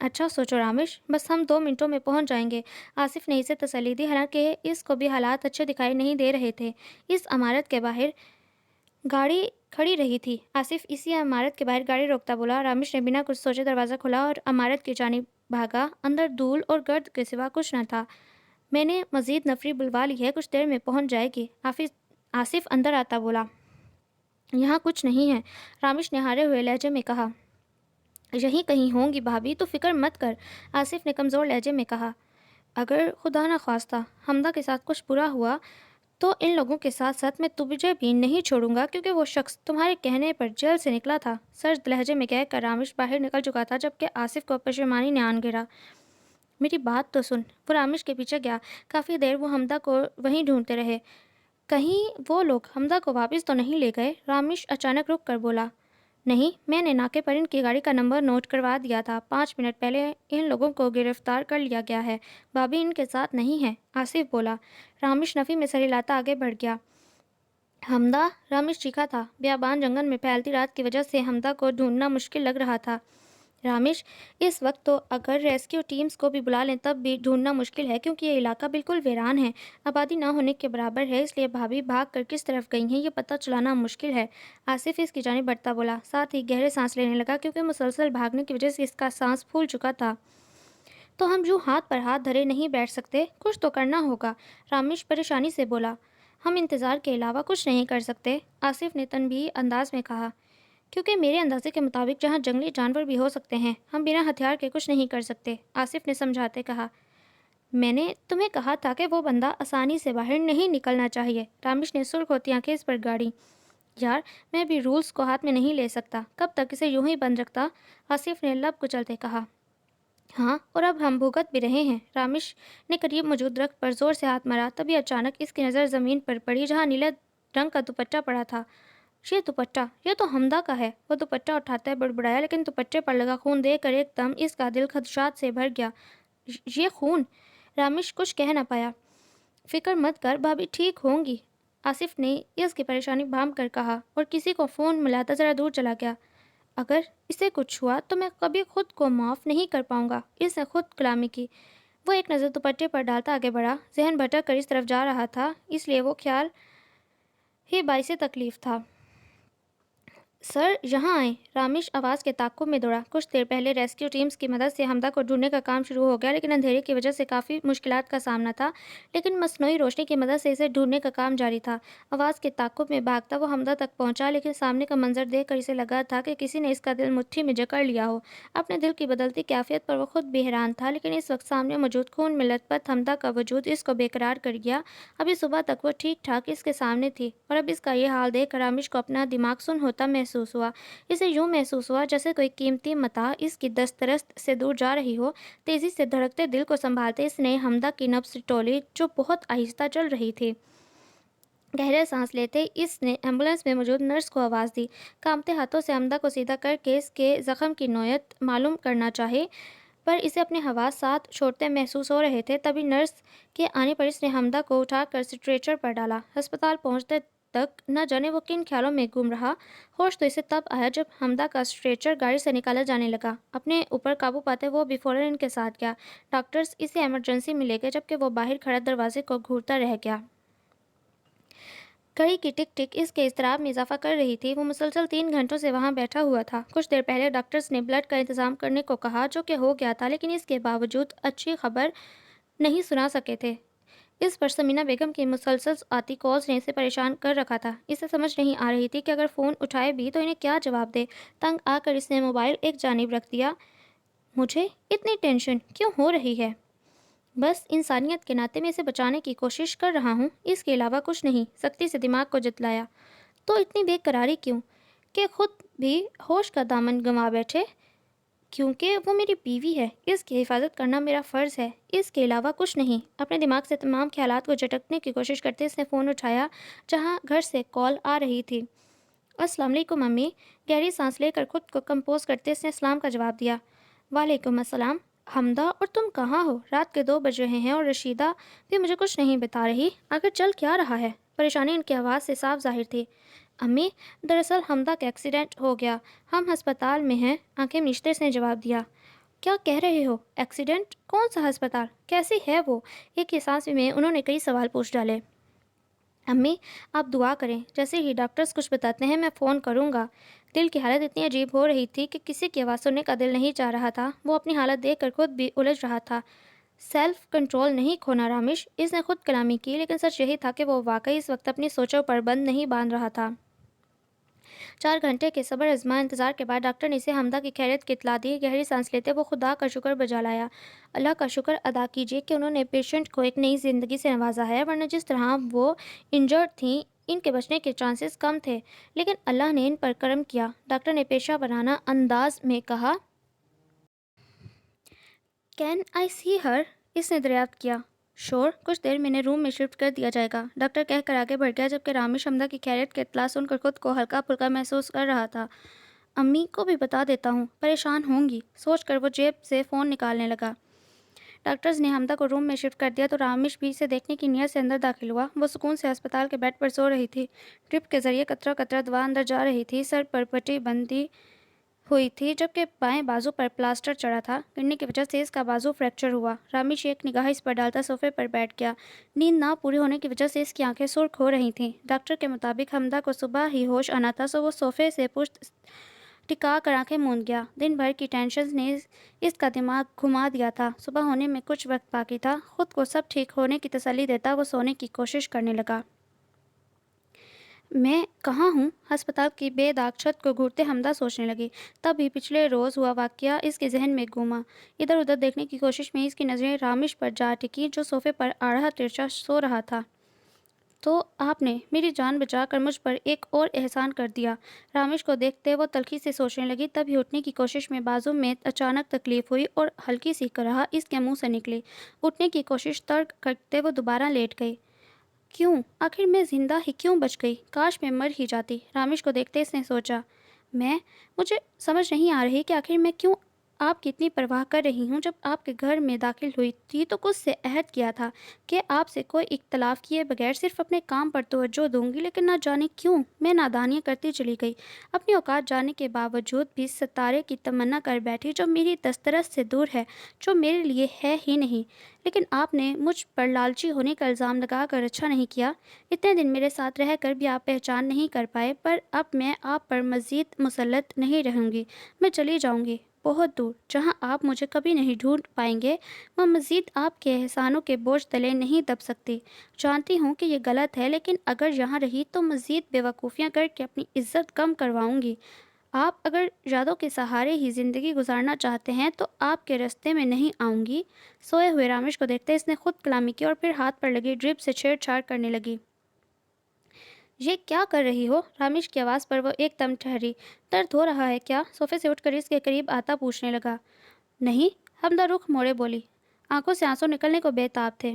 Speaker 1: اچھا سوچو رامش، بس ہم 2 منٹوں میں پہنچ جائیں گے، آصف نے اسے تسلی دی، حالانکہ اس کو بھی حالات اچھے دکھائی نہیں دے رہے تھے۔ اس عمارت کے باہر گاڑی کھڑی رہی تھی۔ آصف اسی عمارت کے باہر گاڑی روکتا بولا۔ رامش نے بنا کچھ سوچے دروازہ کھولا اور عمارت کی جانب بھاگا۔ اندر دھول اور گرد کے سوا کچھ نہ تھا۔ میں نے مزید نفری بلوا لی ہے، کچھ دیر میں پہنچ جائے گی، آصف اندر آتا بولا۔ یہاں کچھ نہیں ہے، رامش نے ہارے ہوئے لہجے میں کہا۔ یہیں کہیں ہوں گی بھابھی، تو فکر مت کر، آصف نے کمزور لہجے میں کہا۔ اگر خدا نہ خواستہ حمدہ کے ساتھ کچھ برا ہوا تو ان لوگوں کے ساتھ ساتھ میں تجھے بھی نہیں چھوڑوں گا، کیونکہ وہ شخص تمہارے کہنے پر جیل سے نکلا تھا، سرد لہجے میں کہہ کر رامش باہر نکل چکا تھا، جبکہ آصف کو پشیمانی نے آن گھیرا۔ میری بات تو سن۔ وہ رامش کے پیچھے گیا۔ کافی دیر وہ حمدہ کو وہیں ڈھونڈتے رہے۔ کہیں وہ لوگ حمدہ کو واپس تو نہیں لے گئے؟ رامش اچانک رک کر بولا۔ نہیں، میں نے ناکے پر ان کی گاڑی کا نمبر نوٹ کروا دیا تھا، 5 منٹ پہلے ان لوگوں کو گرفتار کر لیا گیا ہے، بھابھی ان کے ساتھ نہیں ہے، آصف بولا۔ رامش نفی میں سر ہلاتا آگے بڑھ گیا۔ حمدہ؟ رامش چیخا تھا۔ بیابان جنگل میں پھیلتی رات کی وجہ سے حمدہ کو ڈھونڈنا مشکل لگ رہا تھا۔ رامش، اس وقت تو اگر ریسکیو ٹیمز کو بھی بلا لیں تب بھی ڈھونڈنا مشکل ہے، کیونکہ یہ علاقہ بالکل ویران ہے، آبادی نہ ہونے کے برابر ہے، اس لیے بھابھی بھاگ کر کس طرف گئی ہیں یہ پتہ چلانا مشکل ہے، آصف اس کی جانب بڑھتا بولا، ساتھ ہی گہرے سانس لینے لگا، کیونکہ مسلسل بھاگنے کی وجہ سے اس کا سانس پھول چکا تھا۔ تو ہم یوں ہاتھ پر ہاتھ دھرے نہیں بیٹھ سکتے، کچھ تو کرنا ہوگا، رامش پریشانی سے بولا۔ ہم انتظار کے علاوہ کچھ نہیں کر سکتے، آصف نے تنبیہی انداز میں کہا، کیونکہ میرے اندازے کے مطابق جہاں جنگلی جانور بھی ہو سکتے ہیں، ہم بنا ہتھیار کے کچھ نہیں کر سکتے، آصف نے سمجھاتے کہا۔ میں نے تمہیں کہا تھا کہ وہ بندہ آسانی سے باہر نہیں نکلنا چاہیے، رامش نے سرخ ہوتی آنکھیں اس پر گاڑی۔ یار، میں بھی رولز کو ہاتھ میں نہیں لے سکتا، کب تک اسے یوں ہی بند رکھتا، آصف نے لب کچلتے کہا۔ ہاں، اور اب ہم بھگت بھی رہے ہیں، رامش نے قریب موجود درخت پر زور سے ہاتھ مارا، تبھی اچانک اس کی نظر زمین پر پڑی جہاں نیلے رنگ کا دوپٹہ پڑا تھا۔ یہ دوپٹہ، یہ تو حمدہ کا ہے، وہ دوپٹہ اٹھاتا ہے بڑبڑایا، لیکن دوپٹے پر لگا خون دیکھ کر ایک دم اس کا دل خدشات سے بھر گیا۔ یہ خون؟ رامش کچھ کہہ نہ پایا۔ فکر مت کر، بھابھی ٹھیک ہوں گی، آصف نے اس کی پریشانی بھانپ کر کہا، اور کسی کو فون ملاتا ذرا دور چلا گیا۔ اگر اسے کچھ ہوا تو میں کبھی خود کو معاف نہیں کر پاؤں گا، اس نے خود کلامی کی۔ وہ ایک نظر دوپٹے پر ڈالتا آگے بڑھا، ذہن بھٹک کر اس طرف جا رہا تھا، اس لیے وہ خیال ہی باعث تکلیف تھا۔ سر، یہاں آئیں، رامش آواز کے تعاقب میں دوڑا۔ کچھ دیر پہلے ریسکیو ٹیمز کی مدد سے حمدہ کو ڈھونڈنے کا کام شروع ہو گیا، لیکن اندھیرے کی وجہ سے کافی مشکلات کا سامنا تھا، لیکن مصنوعی روشنی کی مدد سے اسے ڈھونڈنے کا کام جاری تھا۔ آواز کے تعاقب میں بھاگتا وہ حمدہ تک پہنچا، لیکن سامنے کا منظر دیکھ کر اسے لگا تھا کہ کسی نے اس کا دل مٹھی میں جکڑ لیا ہو۔ اپنے دل کی بدلتی کیفیت پر وہ خود بھی حیران تھا، لیکن اس وقت سامنے موجود خون میں لت پت حمدہ کا وجود اس کو بے قرار کر گیا۔ ابھی صبح تک وہ ٹھیک ٹھاک اس کے سامنے تھی، اور اب اس کا یہ حال دیکھ کر رامش کو اپنا دماغ سن ہوتا محسوس ہوا۔ اسے یوں محسوس ہوا جیسے کوئی قیمتی متاع اس کی دسترس سے دور جا رہی ہو۔ تیزی سے دھڑکتے دل کو سنبھالتے اس نے حمدہ کی نبض ٹولی، جو بہت آہستہ چل رہی تھی۔ گہرے سانس لیتے اس نے ایمبولینس میں موجود نرس کو آواز دی۔ کانپتے ہاتھوں سے حمدہ کو سیدھا کر کے اس کے زخم کی نوعیت معلوم کرنا چاہے، پر اسے اپنے حواس ساتھ چھوڑتے محسوس ہو رہے تھے۔ تبھی نرس کے آنے پر اس نے حمدہ کو اٹھا کر اسٹریچر پر ڈالا۔ ہسپتال پہنچتے تک نہ جانے وہ کن خیالوں میں گم رہا۔ ہوش تو اسے تب آیا جب حمدہ کا اسٹریچر گاڑی سے نکالا جانے لگا۔ اپنے اوپر قابو پاتے وہ بھی فوراً ان کے ساتھ گیا۔ ڈاکٹرز اسے ایمرجنسی میں لے گئے، جبکہ وہ باہر کھڑا دروازے کو گھورتا رہ گیا۔ گھڑی کی ٹک ٹک اس کے اضطراب میں اضافہ کر رہی تھی۔ وہ مسلسل 3 گھنٹوں سے وہاں بیٹھا ہوا تھا۔ کچھ دیر پہلے ڈاکٹرز نے بلڈ کا انتظام کرنے کو کہا، جو کہ ہو گیا تھا، لیکن اس کے باوجود اچھی خبر نہیں سنا سکے تھے۔ اس پر سمینہ بیگم کی مسلسل آتی کالز نے اسے پریشان کر رکھا تھا۔ اسے سمجھ نہیں آ رہی تھی کہ اگر فون اٹھائے بھی تو انہیں کیا جواب دے۔ تنگ آ کر اس نے موبائل ایک جانب رکھ دیا۔ مجھے اتنی ٹینشن کیوں ہو رہی ہے؟ بس انسانیت کے ناطے میں اسے بچانے کی کوشش کر رہا ہوں، اس کے علاوہ کچھ نہیں، سختی سے دماغ کو جتلایا۔ تو اتنی بے قراری کیوں کہ خود بھی ہوش کا دامن گنوا بیٹھے؟ کیونکہ وہ میری بیوی ہے، اس کی حفاظت کرنا میرا فرض ہے، اس کے علاوہ کچھ نہیں۔ اپنے دماغ سے تمام خیالات کو جھٹکنے کی کوشش کرتے اس نے فون اٹھایا، جہاں گھر سے کال آ رہی تھی۔ السلام علیکم امی، گہری سانس لے کر خود کو کمپوز کرتے اس نے السلام کا جواب دیا۔ وعلیکم السلام۔ حمدہ، اور تم کہاں ہو؟ رات کے 2 بج رہے ہیں اور رشیدہ بھی مجھے کچھ نہیں بتا رہی، آخر چل کیا رہا ہے؟ پریشانی ان کی آواز سے صاف ظاہر تھی۔ امی، دراصل حمدہ کا ایکسیڈنٹ ہو گیا، ہم ہسپتال میں ہیں، آنکھیں میچتے اس نے جواب دیا۔ کیا کہہ رہے ہو؟ ایکسیڈنٹ؟ کون سا ہسپتال؟ کیسی ہے وہ؟ ایک ہی سانس میں انہوں نے کئی سوال پوچھ ڈالے۔ امی، آپ دعا کریں، جیسے ہی ڈاکٹرز کچھ بتاتے ہیں میں فون کروں گا۔ دل کی حالت اتنی عجیب ہو رہی تھی کہ کسی کی آواز سننے کا دل نہیں چاہ رہا تھا۔ وہ اپنی حالت دیکھ کر خود بھی الجھ رہا تھا۔ سیلف کنٹرول نہیں کھونا رامش، اس نے خود کلامی کی، لیکن سچ یہی تھا کہ وہ واقعی اس وقت اپنی سوچوں پر بند نہیں باندھ رہا تھا۔ 4 گھنٹے کے صبر آزما انتظار کے بعد ڈاکٹر نے اسے حمدہ کی خیریت کی اطلاع دی۔ گہری سانس لیتے وہ خدا کا شکر بجا لایا۔ اللہ کا شکر ادا کیجیے کہ انہوں نے پیشنٹ کو ایک نئی زندگی سے نوازا ہے، ورنہ جس طرح وہ انجرڈ تھیں ان کے بچنے کے چانسز کم تھے، لیکن اللہ نے ان پر کرم کیا۔ ڈاکٹر نے پیشہ ورانہ انداز میں کہا، کین آئی سی ہر؟ اس نے دریافت کیا۔ شور، کچھ دیر میں انہیں روم میں شفٹ کر دیا جائے گا، ڈاکٹر کہہ کر آگے بڑھ گیا، جبکہ رامش حمدہ کی خیریت کی اطلاع سن کر خود کو ہلکا پھلکا محسوس کر رہا تھا۔ امی کو بھی بتا دیتا ہوں، پریشان ہوں گی، سوچ کر وہ جیب سے فون نکالنے لگا۔ ڈاکٹرز نے حمدہ کو روم میں شفٹ کر دیا تو رامش بھی اسے دیکھنے کی نیت سے اندر داخل ہوا۔ وہ سکون سے ہسپتال کے بیڈ پر سو رہی تھی۔ ڈرپ کے ذریعے قطرہ قطرہ دوا اندر جا رہی تھی۔ سر پر پٹی بندھی ہوئی تھی، جبکہ بائیں بازو پر پلاسٹر چڑھا تھا۔ گرنے کی وجہ سے اس کا بازو فریکچر ہوا۔ رامش ایک نگاہ اس پر ڈالتا صوفے پر بیٹھ گیا۔ نیند نہ پوری ہونے کی وجہ سے اس کی آنکھیں سرخ ہو رہی تھیں۔ ڈاکٹر کے مطابق حمدہ کو صبح ہی ہوش آنا تھا، سو وہ صوفے سے پشت ٹکا کر آنکھیں موند گیا۔ دن بھر کی ٹینشنز نے اس کا دماغ گھما دیا تھا۔ صبح ہونے میں کچھ وقت باقی تھا۔ خود کو سب ٹھیک ہونے کی تسلی دیتا وہ سونے کی کوشش کرنے لگا۔ میں کہاں ہوں؟ ہسپتال کی بے داغ چھت کو گھورتے حمدہ سوچنے لگی۔ تب ہی پچھلے روز ہوا واقعہ اس کے ذہن میں گھوما۔ ادھر ادھر دیکھنے کی کوشش میں اس کی نظریں رامش پر جا ٹکی، جو صوفے پر آڑھا ترچھا سو رہا تھا۔ تو آپ نے میری جان بچا کر مجھ پر ایک اور احسان کر دیا۔ رامش کو دیکھتے وہ تلخی سے سوچنے لگی۔ تب ہی اٹھنے کی کوشش میں بازو میں اچانک تکلیف ہوئی اور ہلکی سی کرہا اس کے منہ سے نکلی۔ اٹھنے کی کوشش ترک کرتے وہ دوبارہ لیٹ گئی۔ کیوں؟ آخر میں زندہ ہی کیوں بچ گئی؟ کاش میں مر ہی جاتی۔ رامش کو دیکھتے اس نے سوچا، مجھے سمجھ نہیں آ رہی کہ آخر میں کیوں آپ کی اتنی پرواہ کر رہی ہوں۔ جب آپ کے گھر میں داخل ہوئی تھی تو کچھ سے عہد کیا تھا کہ آپ سے کوئی اختلاف کیے بغیر صرف اپنے کام پر توجہ دوں گی، لیکن نہ جانے کیوں میں نادانیاں کرتی چلی گئی۔ اپنی اوقات جاننے کے باوجود بھی ستارے کی تمنا کر بیٹھی، جو میری دسترس سے دور ہے، جو میرے لیے ہے ہی نہیں۔ لیکن آپ نے مجھ پر لالچی ہونے کا الزام لگا کر اچھا نہیں کیا۔ اتنے دن میرے ساتھ رہ کر بھی آپ پہچان نہیں کر پائے، پر اب میں آپ پر مزید مسلط نہیں رہوں گی۔ میں چلی جاؤں گی بہت دور، جہاں آپ مجھے کبھی نہیں ڈھونڈ پائیں گے۔ میں مزید آپ کے احسانوں کے بوجھ تلے نہیں دب سکتی۔ جانتی ہوں کہ یہ غلط ہے، لیکن اگر یہاں رہی تو مزید بے وقوفیاں کر کے اپنی عزت کم کرواؤں گی۔ آپ اگر یادوں کے سہارے ہی زندگی گزارنا چاہتے ہیں تو آپ کے راستے میں نہیں آؤں گی۔ سوئے ہوئے رامش کو دیکھتے اس نے خود کلامی کی اور پھر ہاتھ پر لگی ڈرپ سے چھیڑ چھاڑ کرنے لگی۔ یہ کیا کر رہی ہو؟ رامش کی آواز پر وہ ایک دم ٹھہری۔ درد ہو رہا ہے کیا؟ صوفے سے اٹھ کر اس کے قریب آتا پوچھنے لگا۔ نہیں، حمدہ رخ موڑے بولی۔ آنکھوں سے آنسو نکلنے کو بے تاب تھے۔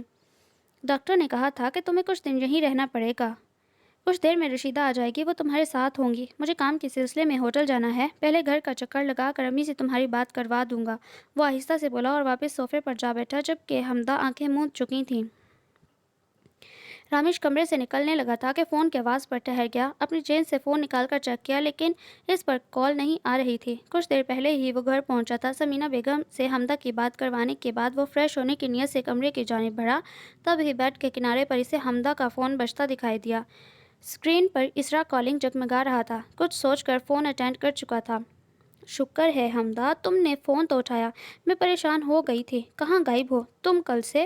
Speaker 1: ڈاکٹر نے کہا تھا کہ تمہیں کچھ دن یہیں رہنا پڑے گا۔ کچھ دیر میں رشیدہ آ جائے گی، وہ تمہارے ساتھ ہوں گی۔ مجھے کام کے سلسلے میں ہوٹل جانا ہے، پہلے گھر کا چکر لگا کر امی سے تمہاری بات کروا دوں گا۔ وہ آہستہ سے بولا اور واپس صوفے پر جا بیٹھا، جبکہ حمدہ آنکھیں موند چکی تھیں۔ رامش کمرے سے نکلنے لگا تھا کہ فون کی آواز پر ٹھہر گیا۔ اپنی جیب سے فون نکال کر چیک کیا، لیکن اس پر کال نہیں آ رہی تھی۔ کچھ دیر پہلے ہی وہ گھر پہنچا تھا۔ سمینہ بیگم سے حمدہ کی بات کروانے کے بعد وہ فریش ہونے کی نیت سے کمرے کی جانب بڑھا۔ تب ہی بیڈ کے کنارے پر اسے حمدہ کا فون بجتا دکھائی دیا۔ اسکرین پر اسرا کالنگ جگمگا رہا تھا۔ کچھ سوچ کر فون اٹینڈ کر چکا تھا۔ شکر ہے حمدہ، تم نے فون تو اٹھایا، میں پریشان ہو گئی تھی۔ کہاں غائب ہو تم کل سے؟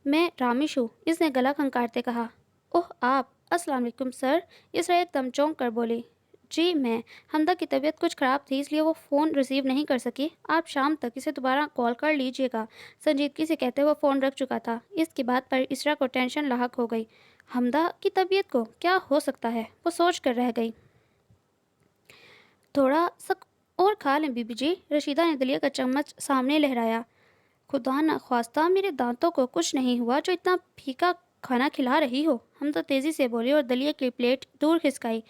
Speaker 1: میں رامش ہوں، اس نے گلا کھنکارتے کہا۔ اوہ آپ، السلام علیکم سر، اسرا ایک دم چونک کر بولی۔ جی میں، حمدہ کی طبیعت کچھ خراب تھی، اس لیے وہ فون ریسیو نہیں کر سکی۔ آپ شام تک اسے دوبارہ کال کر لیجیے گا، سنجیدگی سے کہتے وہ فون رکھ چکا تھا۔ اس کی بات پر اسرا کو ٹینشن لاحق ہو گئی۔ حمدہ کی طبیعت کو کیا ہو سکتا ہے؟ وہ سوچ کر رہ گئی۔ تھوڑا سا اور کھا لیں بی بی جی، رشیدہ نے دلیا کا چمچ سامنے لہرایا۔ خدا نہ خواستہ میرے دانتوں کو کچھ نہیں ہوا جو اتنا پھیکا کھانا کھلا رہی ہو، حمدہ تیزی سے بولی اور دلیا کی پلیٹ دور کھسکائی۔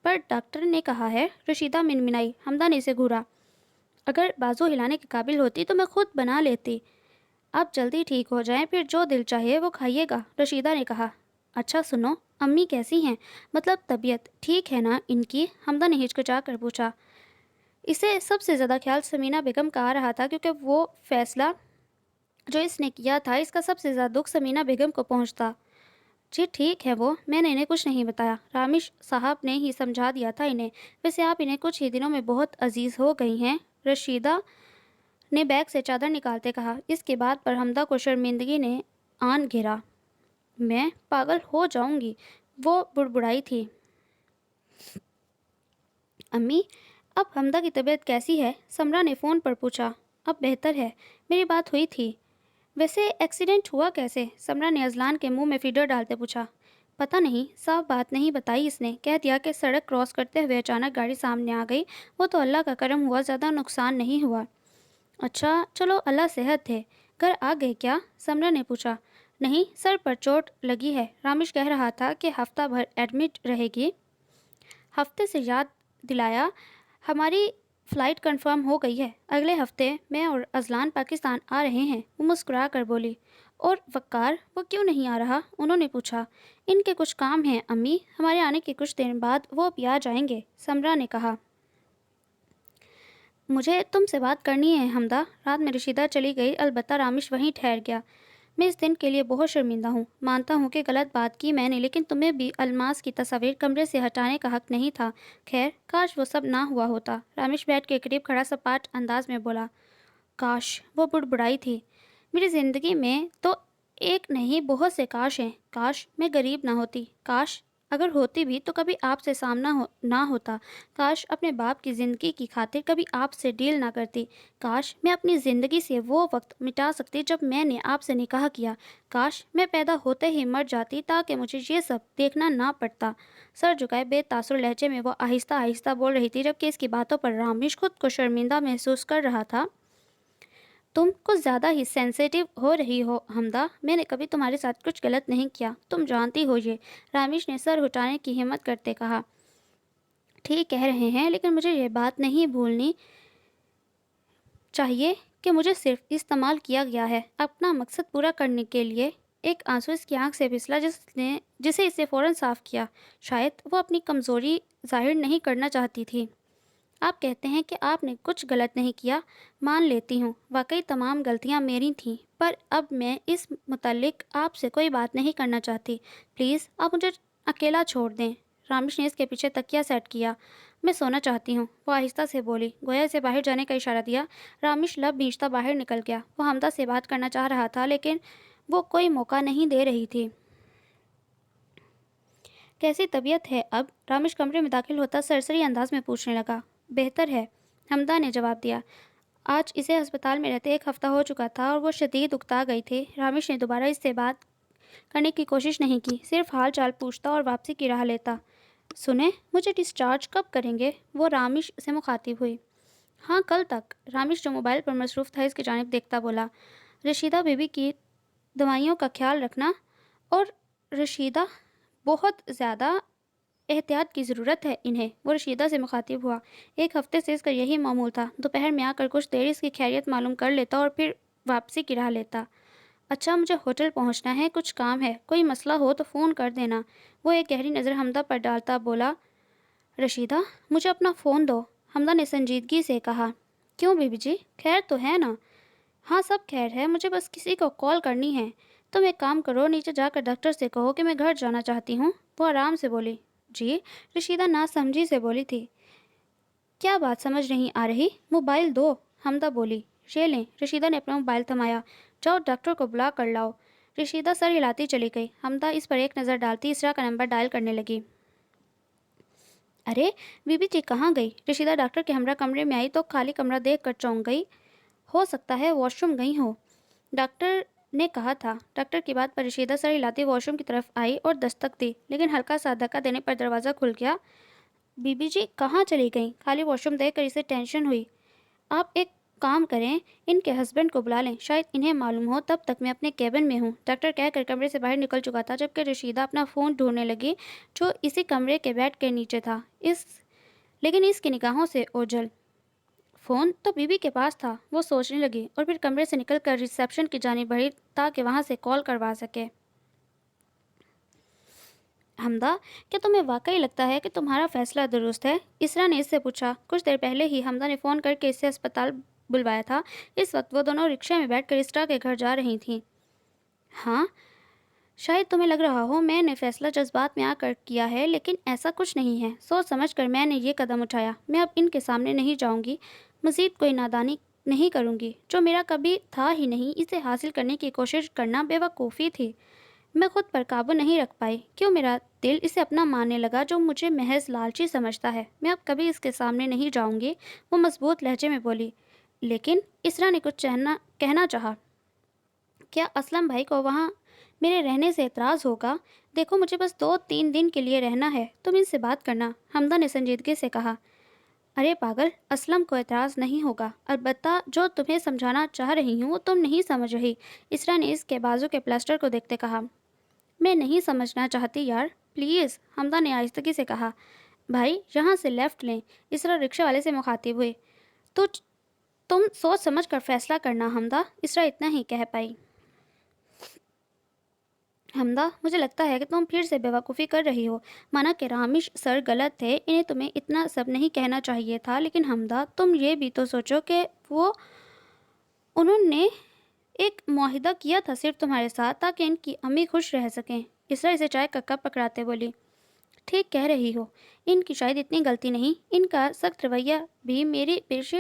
Speaker 1: پر ڈاکٹر نے کہا ہے، رشیدہ منمنائی۔ حمدہ نے اسے گھورا۔ اگر بازو ہلانے کے قابل ہوتی تو میں خود بنا لیتی۔ اب جلدی ٹھیک ہو جائیں، پھر جو دل چاہے وہ کھائیے گا، رشیدہ نے کہا۔ اچھا سنو، امی کیسی ہیں؟ مطلب طبیعت ٹھیک ہے نا ان کی؟ حمدہ نے ہچکچا کر پوچھا۔
Speaker 2: اسے سب سے زیادہ خیال سمینہ بیگم کا آ رہا تھا کیونکہ وہ فیصلہ جو اس نے کیا تھا اس کا سب سے زیادہ دکھ سمینہ بیگم کو پہنچتا۔ جی ٹھیک ہے، وہ میں نے انہیں کچھ نہیں بتایا، رامش صاحب نے ہی سمجھا دیا تھا انہیں، ویسے آپ انہیں کچھ ہی دنوں میں بہت عزیز ہو گئی ہیں، رشیدہ نے بیگ سے چادر نکالتے کہا۔ اس کی بات پر حمدہ کو شرمندگی نے آن گھیرا۔ میں پاگل ہو جاؤں گی، وہ بڑبڑائی تھی۔ امی، اب حمدہ کی طبیعت کیسی ہے؟ سمرا نے فون پر پوچھا۔ اب بہتر ہے، میری بات ہوئی تھی۔ ویسے ایکسیڈنٹ ہوا کیسے؟ سمرا نے اذلان کے منہ میں فیڈر ڈالتے پوچھا۔ پتہ نہیں، صاف بات نہیں بتائی اس نے، کہہ دیا کہ سڑک کراس کرتے ہوئے اچانک گاڑی سامنے آ گئی، وہ تو اللہ کا کرم ہوا زیادہ نقصان نہیں ہوا۔ اچھا چلو، اللہ صحت دے۔ گھر آ گئے کیا؟ سمرا نے پوچھا۔ نہیں، سر پر چوٹ لگی ہے، رامش کہہ رہا تھا کہ ہفتہ بھر ایڈمٹ رہے گی۔ ہفتے سے یاد دلایا، ہماری فلائٹ کنفرم ہو گئی ہے، اگلے ہفتے میں اور اذلان پاکستان آ رہے ہیں، وہ مسکرا کر بولی۔ اور وقار، وہ کیوں نہیں آ رہا؟ انہوں نے پوچھا۔ ان کے کچھ کام ہیں امی، ہمارے آنے کے کچھ دن بعد وہ بھی آ جائیں گے، سمرا نے کہا۔ مجھے تم سے بات کرنی ہے حمدہ۔ رات میں رشیدہ چلی گئی، البتہ رامش وہیں ٹھہر گیا۔ میں اس دن کے لیے بہت شرمندہ ہوں، مانتا ہوں کہ غلط بات کی میں نے، لیکن تمہیں بھی الماس کی تصاویر کمرے سے ہٹانے کا حق نہیں تھا۔ خیر، کاش وہ سب نہ ہوا ہوتا، رامش بیڈ کے قریب کھڑا سپاٹ انداز میں بولا۔ کاش، وہ بڑبڑائی تھی۔ میری زندگی میں تو ایک نہیں بہت سے کاش ہیں۔ کاش میں غریب نہ ہوتی، کاش اگر ہوتی بھی تو کبھی آپ سے سامنا نہ ہوتا، کاش اپنے باپ کی زندگی کی خاطر کبھی آپ سے ڈیل نہ کرتی، کاش میں اپنی زندگی سے وہ وقت مٹا سکتی جب میں نے آپ سے نکاح کیا، کاش میں پیدا ہوتے ہی مر جاتی تاکہ مجھے یہ سب دیکھنا نہ پڑتا۔ سر جھکائے بے تاثر لہجے میں وہ آہستہ آہستہ بول رہی تھی، جبکہ اس کی باتوں پر رامش خود کو شرمندہ محسوس کر رہا تھا۔ تم کچھ زیادہ ہی سینسیٹیو ہو رہی ہو حمدہ، میں نے کبھی تمہارے ساتھ کچھ غلط نہیں کیا، تم جانتی ہو یہ، رامش نے سر اٹھانے کی ہمت کرتے کہا۔ ٹھیک کہہ رہے ہیں، لیکن مجھے یہ بات نہیں بھولنی چاہیے کہ مجھے صرف استعمال کیا گیا ہے اپنا مقصد پورا کرنے کے لیے۔ ایک آنسو اس کی آنکھ سے پھسلا جسے اسے فوراً صاف کیا۔ شاید وہ اپنی کمزوری ظاہر نہیں کرنا چاہتی تھی۔ آپ کہتے ہیں کہ آپ نے کچھ غلط نہیں کیا، مان لیتی ہوں، واقعی تمام غلطیاں میری تھیں، پر اب میں اس متعلق آپ سے کوئی بات نہیں کرنا چاہتی، پلیز آپ مجھے اکیلا چھوڑ دیں۔ رامش نے اس کے پیچھے تکیہ سیٹ کیا۔ میں سونا چاہتی ہوں، وہ آہستہ سے بولی، گویا اسے باہر جانے کا اشارہ دیا۔ رامش لب بھینچتا باہر نکل گیا۔ وہ حمدہ سے بات کرنا چاہ رہا تھا لیکن وہ کوئی موقع نہیں دے رہی تھی۔ کیسی طبیعت ہے اب؟ رامش کمرے میں داخل ہوتا سرسری انداز میں پوچھنے لگا۔ بہتر ہے، حمدہ نے جواب دیا۔ آج اسے ہسپتال میں رہتے ایک ہفتہ ہو چکا تھا اور وہ شدید اکتا گئی تھی۔ رامش نے دوبارہ اس سے بات کرنے کی کوشش نہیں کی، صرف حال چال پوچھتا اور واپسی کی راہ لیتا۔ سنیں، مجھے ڈسچارج کب کریں گے؟ وہ رامش سے مخاطب ہوئی۔ ہاں، کل تک، رامش جو موبائل پر مصروف تھا اس کی جانب دیکھتا بولا۔ رشیدہ بیوی کی دوائیوں کا خیال رکھنا، اور رشیدہ بہت زیادہ احتیاط کی ضرورت ہے انہیں، وہ رشیدہ سے مخاطب ہوا۔ ایک ہفتے سے اس کا یہی معمول تھا، دوپہر میں آ کر کچھ دیر اس کی خیریت معلوم کر لیتا اور پھر واپسی کی راہ لیتا۔ اچھا، مجھے ہوٹل پہنچنا ہے، کچھ کام ہے، کوئی مسئلہ ہو تو فون کر دینا، وہ ایک گہری نظر حمدہ پر ڈالتا بولا۔ رشیدہ، مجھے اپنا فون دو، حمدہ نے سنجیدگی سے کہا۔ کیوں بیوی جی، خیر تو ہے نا؟ ہاں، سب خیر ہے، مجھے بس کسی کو کال کرنی ہے۔ تم ایک کام کرو، نیچے جا کر ڈاکٹر سے کہو کہ میں گھر جانا چاہتی ہوں، وہ آرام سے بولی۔ جی، رشیدہ ناسمجھی سے بولی تھی۔ کیا بات سمجھ نہیں آ رہی؟ موبائل دو، حمدہ بولی۔ یہ لیں، رشیدہ نے اپنا موبائل تھمایا۔ جاؤ ڈاکٹر کو بلا کر لاؤ۔ رشیدہ سر ہلاتی چلی گئی۔ حمدہ اس پر ایک نظر ڈالتی اسرا کا نمبر ڈائل کرنے لگی۔ ارے، بی بی جی کہاں گئی؟ رشیدہ ڈاکٹر کے ہمراہ کمرے میں آئی تو خالی کمرہ دیکھ کر چونک گئی۔ ہو سکتا ہے واش روم گئی ہو، ڈاکٹر نے کہا تھا۔ ڈاکٹر کی بات پر رشیدہ سر ہلاتی واش روم کی طرف آئی اور دستک دی، لیکن ہلکا سا دھکا دینے پر دروازہ کھل گیا۔ بی بی جی کہاں چلی گئیں؟ خالی واش روم دیکھ کر اسے ٹینشن ہوئی۔ آپ ایک کام کریں، ان کے ہسبینڈ کو بلا لیں، شاید انہیں معلوم ہو، تب تک میں اپنے کیبن میں ہوں، ڈاکٹر کہہ کر کمرے سے باہر نکل چکا تھا، جبکہ رشیدہ اپنا فون ڈھونڈنے لگی جو اسی کمرے کے بیڈ کے نیچے تھا، لیکن اس کی نگاہوں سے اوجھل۔ فون تو بی بی کے پاس تھا، وہ سوچنے لگی، اور پھر کمرے سے نکل کر ریسیپشن کی جانب بڑھی تاکہ وہاں سے کال کروا سکے۔ حمدہ، کیا تمہیں واقعی لگتا ہے کہ تمہارا فیصلہ درست ہے؟ اسرا نے اس سے پوچھا۔ کچھ دیر پہلے ہی حمدہ نے فون کر کے اسے اسپتال بلوایا تھا۔ اس وقت وہ دونوں رکشے میں بیٹھ کر اسرا کے گھر جا رہی تھیں۔ ہاں، شاید تمہیں لگ رہا ہو میں نے فیصلہ جذبات میں آ کر کیا ہے، لیکن ایسا کچھ نہیں ہے۔ سوچ سمجھ کر میں نے یہ قدم اٹھایا۔ میں اب ان کے سامنے نہیں جاؤں گی، مزید کوئی نادانی نہیں کروں گی جو میرا کبھی تھا ہی نہیں۔ اسے حاصل کرنے کی کوشش کرنا بے وقوفی تھی۔ میں خود پر قابو نہیں رکھ پائی۔ کیوں میرا دل اسے اپنا ماننے لگا جو مجھے محض لالچی سمجھتا ہے۔ میں اب کبھی اس کے سامنے نہیں جاؤں گی، وہ مضبوط لہجے میں بولی۔ لیکن اسرا نے کچھ کہنا چاہا۔ کیا اسلم بھائی کو وہاں میرے رہنے سے اعتراض ہوگا؟ دیکھو، مجھے بس 2-3 دن کے لیے رہنا ہے، تم ان سے بات کرنا، حمدہ نے سنجیدگی سے کہا۔ ارے پاگل، اسلم کو اعتراض نہیں ہوگا، البتہ جو تمہیں سمجھانا چاہ رہی ہوں وہ تم نہیں سمجھ رہی، اسرا نے اس کے بازو کے پلاسٹر کو دیکھتے کہا۔ میں نہیں سمجھنا چاہتی یار، پلیز، حمدہ نے آہستگی سے کہا۔ بھائی، یہاں سے لیفٹ لیں، اسرا رکشے والے سے مخاطب ہوئی۔ تو تم سوچ سمجھ کر فیصلہ کرنا حمدہ، اسرا اتنا ہی کہہ پائی۔ حمدہ، مجھے لگتا ہے کہ تم پھر سے بیوقوفی کر رہی ہو۔ مانا کہ رامیش سر غلط تھے، انہیں تمہیں اتنا سب نہیں کہنا چاہیے تھا، لیکن حمدہ، تم یہ بھی تو سوچو کہ انہوں نے ایک معاہدہ کیا تھا صرف تمہارے ساتھ تاکہ ان کی امی خوش رہ سکیں۔ اسرا اسے چائے کا کپ پکڑاتے بولی۔ ٹھیک کہہ رہی ہو، ان کی شاید اتنی غلطی نہیں، ان کا سخت رویہ بھی میری پیش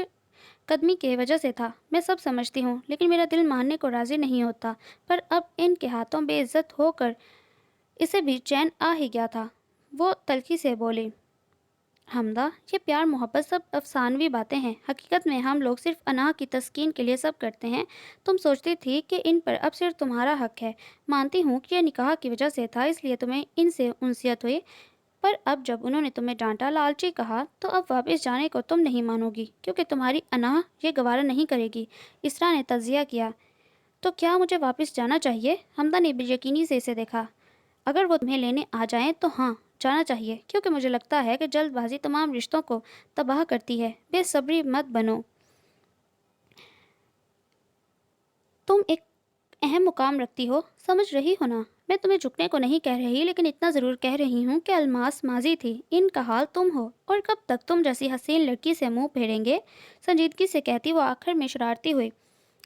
Speaker 2: قدمی کی وجہ سے تھا، میں سب سمجھتی ہوں، لیکن میرا دل ماننے کو راضی نہیں ہوتا۔ پر اب ان کے ہاتھوں بے عزت ہو کر اسے بھی چین آ ہی گیا تھا، وہ تلخی سے بولی۔ حمدہ، یہ پیار محبت سب افسانوی باتیں ہیں، حقیقت میں ہم لوگ صرف انا کی تسکین کے لیے سب کرتے ہیں۔ تم سوچتی تھی کہ ان پر اب صرف تمہارا حق ہے، مانتی ہوں کہ یہ نکاح کی وجہ سے تھا، اس لیے تمہیں ان سے انسیت ہوئی، پر اب جب انہوں نے تمہیں ڈانٹا، لالچی کہا، تو اب واپس جانے کو تم نہیں مانو گی، کیونکہ تمہاری انا یہ گوارا نہیں کرے گی۔ اسرا نے تجزیہ کیا۔ تو کیا مجھے واپس جانا چاہیے؟ حمدہ نے بے یقینی سے اسے دیکھا۔ اگر وہ تمہیں لینے آ جائیں تو ہاں، جانا چاہیے، کیونکہ مجھے لگتا ہے کہ جلد بازی تمام رشتوں کو تباہ کرتی ہے۔ بے صبری مت بنو، تم ایک اہم مقام رکھتی ہو، سمجھ رہی ہو نا؟ میں تمہیں جھکنے کو نہیں کہہ رہی، لیکن اتنا ضرور کہہ رہی ہوں کہ الماس ماضی تھی، ان کا حال تم ہو، اور کب تک تم جیسی حسین لڑکی سے منہ پھیریں گے؟ سنجیدگی سے کہتی وہ آخر میں شرارتی ہوئی۔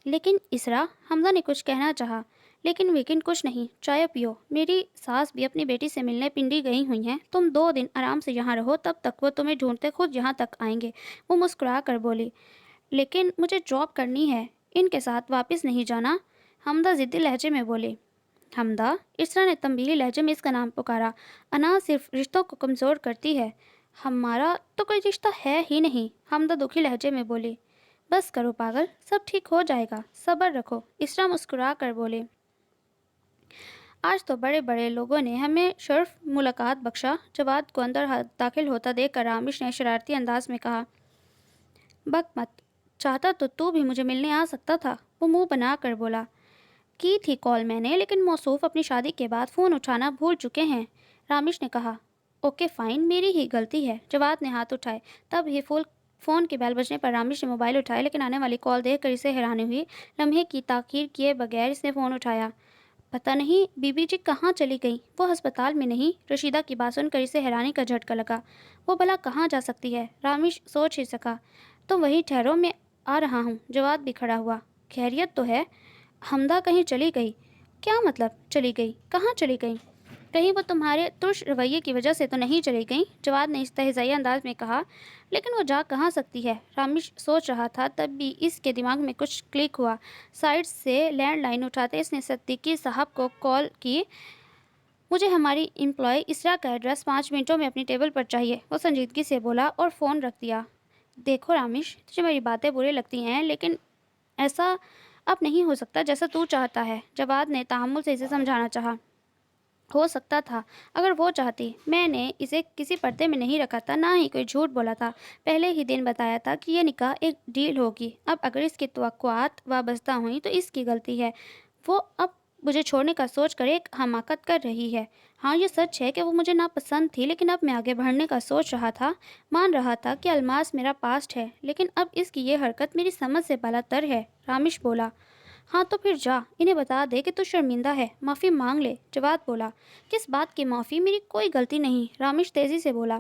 Speaker 2: لیکن اسرا، حمدہ نے کچھ کہنا چاہا، لیکن کچھ نہیں، چائے پیو، میری ساس بھی اپنی بیٹی سے ملنے پنڈی گئی ہوئی ہیں، تم 2 دن آرام سے یہاں رہو، تب تک وہ تمہیں ڈھونڈتے خود یہاں تک آئیں گے۔ وہ مسکرا کر بولی۔ لیکن مجھے جاب کرنی ہے، ان کے ساتھ واپس نہیں جانا، حمدہ ضدی لہجے میں بولی۔ حمدہ، اسرا نے تنبیہی لہجے میں اس کا نام پکارا۔ انا صرف رشتوں کو کمزور کرتی ہے، ہمارا تو کوئی رشتہ ہے ہی نہیں، حمدہ دکھی لہجے میں بولی۔ بس کرو پاگل، سب ٹھیک ہو جائے گا، صبر رکھو، اسرا مسکرا کر بولے۔ آج تو بڑے بڑے لوگوں نے ہمیں شرف ملاقات بخشا، جواد کو اندر داخل ہوتا دیکھ کر رامیش نے شرارتی انداز میں کہا۔ بک مت، چاہتا تو بھی مجھے ملنے آ سکتا تھا، وہ منہ بنا کر بولا۔ کی تھی کال میں نے، لیکن موصوف اپنی شادی کے بعد فون اٹھانا بھول چکے ہیں، رامیش نے کہا۔ اوکے فائن، میری ہی غلطی ہے، جواد نے ہاتھ اٹھائے۔ تب ہی فون کی بیل بجنے پر رامیش نے موبائل اٹھایا، لیکن آنے والی کال دیکھ کر اسے حیرانی ہوئی۔ لمحے کی تاخیر کیے بغیر اس نے فون اٹھایا۔ پتہ نہیں بی بی جی کہاں چلی گئی، وہ ہسپتال میں نہیں؟ رشیدہ کی بات سن کر اسے حیرانی کا جھٹکا لگا۔ وہ بھلا کہاں جا سکتی ہے؟ رامیش سوچ ہی سکا۔ تو وہیں ٹھہرو، میں آ رہا ہوں، جواد بھی کھڑا ہوا۔ خیریت تو ہے؟ حمدہ کہیں چلی گئی؟ کیا مطلب چلی گئی؟ کہاں چلی گئی؟ کہیں وہ تمہارے ترش رویے کی وجہ سے تو نہیں چلی گئیں؟ جواد نے استہزائی انداز میں کہا۔ لیکن وہ جا کہاں سکتی ہے؟ رامیش سوچ رہا تھا، تب بھی اس کے دماغ میں کچھ کلک ہوا۔ سائڈ سے لینڈ لائن اٹھاتے اس نے صدیقی صاحب کو کال کی۔ مجھے ہماری امپلائی اسرا کا ایڈریس 5 منٹوں میں اپنی ٹیبل پر چاہیے، وہ سنجیدگی سے بولا اور فون رکھ دیا۔ دیکھو رامیش، تجھے میری باتیں بری لگتی ہیں، لیکن ایسا اب نہیں ہو سکتا جیسا تو چاہتا ہے، جواد نے تحمل سے اسے سمجھانا چاہا۔ ہو سکتا تھا اگر وہ چاہتی، میں نے اسے کسی پردے میں نہیں رکھا تھا، نہ ہی کوئی جھوٹ بولا تھا، پہلے ہی دن بتایا تھا کہ یہ نکاح ایک ڈیل ہوگی۔ اب اگر اس کی توقعات وابستہ ہوئیں تو اس کی غلطی ہے، وہ اب مجھے چھوڑنے کا سوچ کر ایک حماقت کر رہی ہے۔ ہاں یہ سچ ہے کہ وہ مجھے ناپسند تھی، لیکن اب میں آگے بڑھنے کا سوچ رہا تھا، مان رہا تھا کہ الماس میرا پاسٹ ہے، لیکن اب اس کی یہ حرکت میری سمجھ سے بالا تر ہے، رامیش بولا۔ ہاں تو پھر جا انہیں بتا دے کہ تو شرمندہ ہے، معافی مانگ لے، جواد بولا۔ کس بات کی معافی؟ میری کوئی غلطی نہیں، رامش تیزی سے بولا۔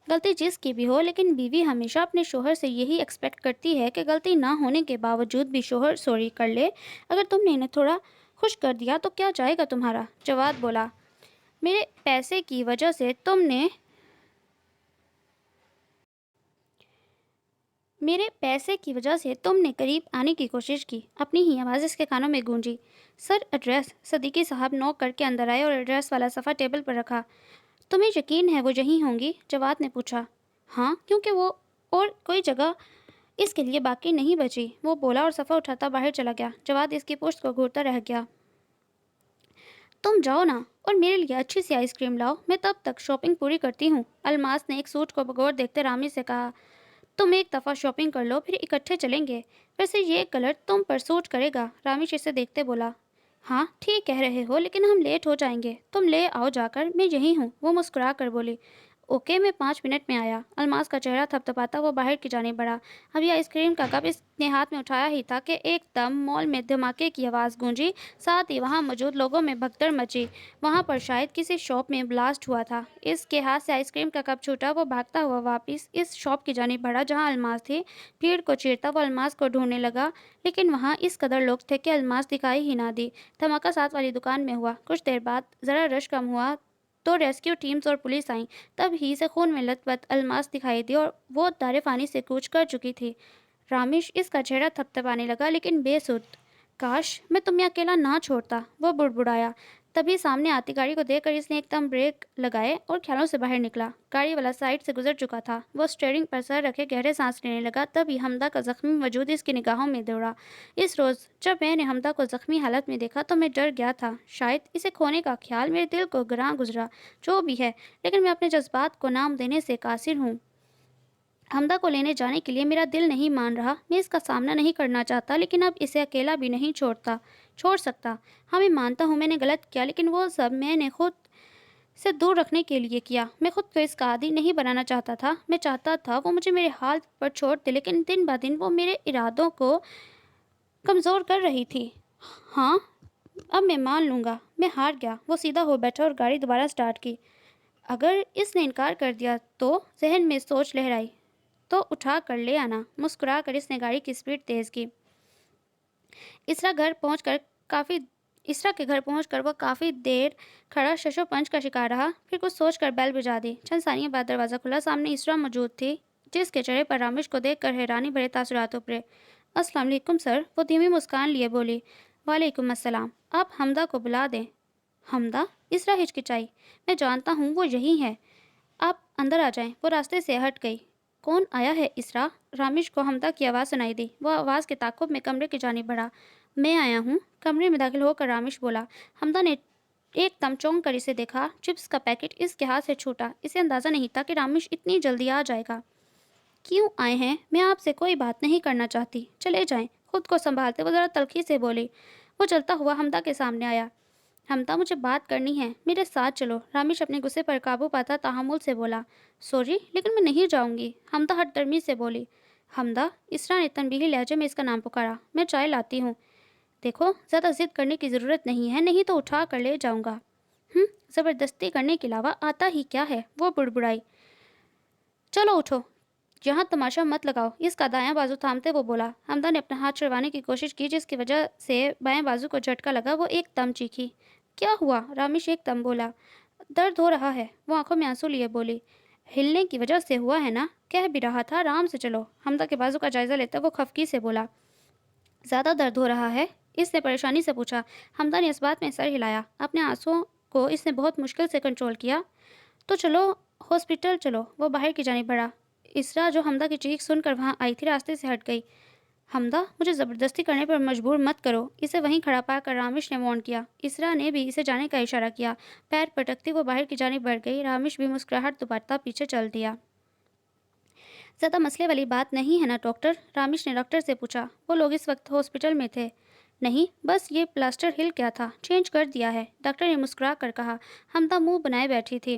Speaker 2: غلطی جس کی بھی ہو، لیکن بیوی ہمیشہ اپنے شوہر سے یہی ایکسپیکٹ کرتی ہے کہ غلطی نہ ہونے کے باوجود بھی شوہر سوری کر لے۔ اگر تم نے انہیں تھوڑا خوش کر دیا تو کیا جائے گا تمہارا؟ جواد بولا۔ میرے پیسے کی وجہ سے تم نے قریب آنے کی کوشش کی۔ اپنی ہی آواز اس کے کانوں میں گونجی۔ Sir address? صدیقی صاحب نوک کر کے اندر آئے اور ایڈریس والا صفحہ ٹیبل پر رکھا۔ تمہیں یقین ہے وہ یہیں ہوں گی؟ جواد نے پوچھا۔ ہاں، کیونکہ وہ اور کوئی جگہ اس کے لیے باقی نہیں بچی، وہ بولا اور صفحہ اٹھاتا باہر چلا گیا۔ جواد اس کی پشت کو گھورتا رہ گیا۔ تم جاؤ نا اور میرے لیے اچھی سی آئس کریم لاؤ، میں تب تک شاپنگ پوری کرتی ہوں۔ الماس نے ایک سوٹ کو بغور دیکھتے رامش سے کہا۔ تم ایک دفعہ شاپنگ کر لو پھر اکٹھے چلیں گے، ویسے یہ کلر تم پر سوٹ کرے گا، رامش اسے دیکھتے بولا۔ ہاں ٹھیک کہہ رہے ہو، لیکن ہم لیٹ ہو جائیں گے، تم لے آؤ جا کر، میں یہی ہوں، وہ مسکرا کر بولی۔ اوکے، میں 5 منٹ میں آیا۔ الماس کا چہرہ تھپتھپاتا وہ باہر کی جانب بڑھا۔ ابھی آئس کریم کا کپ اس نے ہاتھ میں اٹھایا ہی تھا کہ ایک دم مال میں دھماکے کی آواز گونجی، ساتھ ہی وہاں موجود لوگوں میں بھگدڑ مچی۔ وہاں پر شاید کسی شاپ میں بلاسٹ ہوا تھا۔ اس کے ہاتھ سے آئس کریم کا کپ چھوٹا، وہ بھاگتا ہوا واپس اس شاپ کی جانب بڑھا جہاں الماس تھی۔ بھیڑ کو چیرتا وہ الماس کو ڈھونڈنے لگا، لیکن وہاں اس قدر لوگ تھے کہ الماس دکھائی ہی نہ دی۔ دھماکہ ساتھ والی دکان میں ہوا۔ کچھ دیر بعد ذرا رش کم ہوا تو ریسکیو ٹیمز اور پولیس آئیں۔ تب ہی سے خون میں لت پت الماس دکھائی دی اور وہ دار فانی سے کوچ کر چکی تھی۔ رامش اس کا چہرہ تھپتھپانے لگا لیکن بے سود۔ کاش میں تمہیں اکیلا نہ چھوڑتا، وہ بڑبڑایا۔ تبھی سامنے آتی گاڑی کو دیکھ کر اس نے ایک دم بریک لگائے اور خیالوں سے باہر نکلا۔ گاڑی والا سائڈ سے گزر چکا تھا۔ وہ اسٹیئرنگ پر سر رکھے گہرے سانس لینے لگا۔ تبھی حمدہ کا زخمی وجود اس کی نگاہوں میں دوڑا۔ اس روز جب میں نے حمدہ کو زخمی حالت میں دیکھا تو میں ڈر گیا تھا، شاید اسے کھونے کا خیال میرے دل کو گراں گزرا۔ جو بھی ہے، لیکن میں اپنے جذبات کو نام دینے سے قاصر ہوں۔ حمدہ کو لینے جانے کے لیے میرا دل نہیں مان رہا۔ میں اس کا سامنا نہیں کرنا چاہتا، لیکن اب اسے اکیلا بھی نہیں چھوڑ سکتا۔ ہاں میں مانتا ہوں میں نے غلط کیا، لیکن وہ سب میں نے خود سے دور رکھنے کے لیے کیا۔ میں خود کو اس کا عادی نہیں بنانا چاہتا تھا۔ میں چاہتا تھا وہ مجھے میرے حال پر چھوڑ دے، لیکن دن بہ دن وہ میرے ارادوں کو کمزور کر رہی تھی۔ ہاں اب میں مان لوں گا، میں ہار گیا۔ وہ سیدھا ہو بیٹھا اور گاڑی دوبارہ سٹارٹ کی۔ اگر اس نے انکار کر دیا تو؟ ذہن میں سوچ لہرائی۔ تو اٹھا کر لے آنا۔ مسکرا کر اس نے گاڑی کی سپیڈ تیز کی۔ اسرا کے گھر پہنچ کر وہ کافی دیر کھڑا ششو پنج کا شکار رہا، پھر کچھ سوچ کر بیل بجا دی۔ چند ثانیے بعد دروازہ کھلا۔ سامنے اسرا موجود تھی، جس کے چہرے پر رامش کو دیکھ کر حیرانی بھرے تاثرات ابھرے۔ السلام علیکم سر، وہ دھیمی مسکان لیے بولی۔ وعلیکم السلام، آپ حمدہ کو بلا دیں۔ حمدہ؟ اسرا ہچکچائی۔ میں جانتا ہوں وہ یہی ہے، آپ اندر آ جائیں۔ وہ راستے سے ہٹ گئی۔ کون آیا ہے اسرا؟ رامش کو حمدہ کی آواز سنائی دی۔ وہ آواز کے تعاقب میں کمرے کی جانب بڑھا۔ میں آیا ہوں، کمرے میں داخل ہو کر رامش بولا۔ حمدہ نے ایک دم چونک کر اسے دیکھا۔ چپس کا پیکٹ اس کے ہاتھ سے چھوٹا۔ اسے اندازہ نہیں تھا کہ رامش اتنی جلدی آ جائے گا۔ کیوں آئے ہیں؟ میں آپ سے کوئی بات نہیں کرنا چاہتی، چلے جائیں۔ خود کو سنبھالتے وہ ذرا تلخی سے بولی۔ وہ چلتا ہوا حمدہ کے سامنے آیا۔ حمدہ مجھے بات کرنی ہے، میرے ساتھ چلو۔ رامش اپنے غصے پر قابو پاتا تحمل سے بولا۔ سوری لیکن میں نہیں جاؤں گی، حمدہ ہٹ درمی سے بولی۔ حمدہ؟ اسرا نے تنبیہی لہجے میں اس کا نام پکارا۔ میں چائے لاتی ہوں۔ دیکھو زیادہ ضد کرنے کی ضرورت نہیں ہے، نہیں تو اٹھا کر لے جاؤں گا۔ زبردستی کرنے کے علاوہ آتا ہی کیا ہے، وہ بڑبڑائی۔ چلو اٹھو، یہاں تماشا مت لگاؤ، اس کا دایاں بازو تھامتے وہ بولا۔ حمدہ نے اپنا ہاتھ چھڑوانے کی کوشش کی، جس کی وجہ سے بائیں بازو کو جھٹکا لگا۔ وہ ایک دم چیخی۔ کیا ہوا؟ رامش ایک دم بولا۔ درد ہو رہا ہے، وہ آنکھوں میں آنسو لیے بولی۔ ہلنے کی وجہ سے ہوا ہے نا، کہہ بھی رہا تھا آرام سے چلو۔ حمدہ کے بازو کا جائزہ لیتا وہ خفگی سے بولا۔ زیادہ درد ہو رہا ہے؟ اس نے پریشانی سے پوچھا۔ حمدہ نے اس بات میں سر ہلایا۔ اپنے آنسوؤں کو اس نے بہت مشکل سے کنٹرول کیا۔ تو چلو ہاسپٹل چلو، وہ باہر کی جانب بڑھا۔ اسرا جو حمدہ کی چیخ سن کر وہاں آئی تھی راستے سے ہٹ گئی۔ حمدہ مجھے زبردستی کرنے پر مجبور مت کرو، اسے وہیں کھڑا پا کر رامش نے وارن کیا۔ اسرا نے بھی اسے جانے کا اشارہ کیا۔ پیر پٹکتی وہ باہر کی جانب بڑھ گئی۔ رامش بھی مسکراہٹ دباتا پیچھے چل دیا۔ زیادہ مسئلے والی بات نہیں ہے نا ڈاکٹر؟ رامش نے ڈاکٹر سے پوچھا۔ وہ لوگ اس وقت ہاسپٹل میں تھے؟ نہیں، بس یہ پلاسٹر ہل گیا تھا، چینج کر دیا ہے، ڈاکٹر نے مسکرا کر کہا۔ حمدہ منہ بنائے بیٹھی تھی۔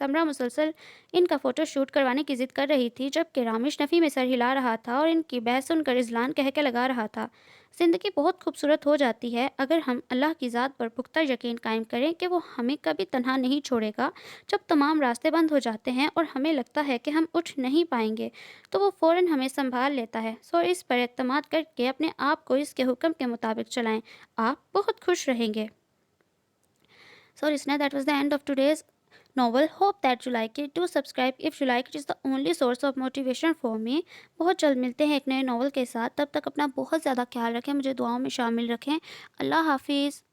Speaker 2: سمرا مسلسل ان کا فوٹو شوٹ کروانے کی ضد کر رہی تھی، جبکہ رامش نفی میں سر ہلا رہا تھا اور ان کی بحث سن کر اذلان کہہ کے لگا رہا تھا۔ زندگی بہت خوبصورت ہو جاتی ہے اگر ہم اللہ کی ذات پر پختہ یقین قائم کریں کہ وہ ہمیں کبھی تنہا نہیں چھوڑے گا۔ جب تمام راستے بند ہو جاتے ہیں اور ہمیں لگتا ہے کہ ہم اٹھ نہیں پائیں گے تو وہ فوراً ہمیں سنبھال لیتا ہے۔ سو اس پر اعتماد کر کے اپنے آپ کو اس کے حکم کے مطابق چلائیں، آپ بہت خوش رہیں گے۔ So listener, that was the end of today's novel. Hope that you like it. Do subscribe if you like it. It's the only source of motivation for me. بہت جلد ملتے ہیں ایک نئے ناول کے ساتھ، تب تک اپنا بہت زیادہ خیال رکھیں، مجھے دعاؤں میں شامل رکھیں۔ اللہ حافظ۔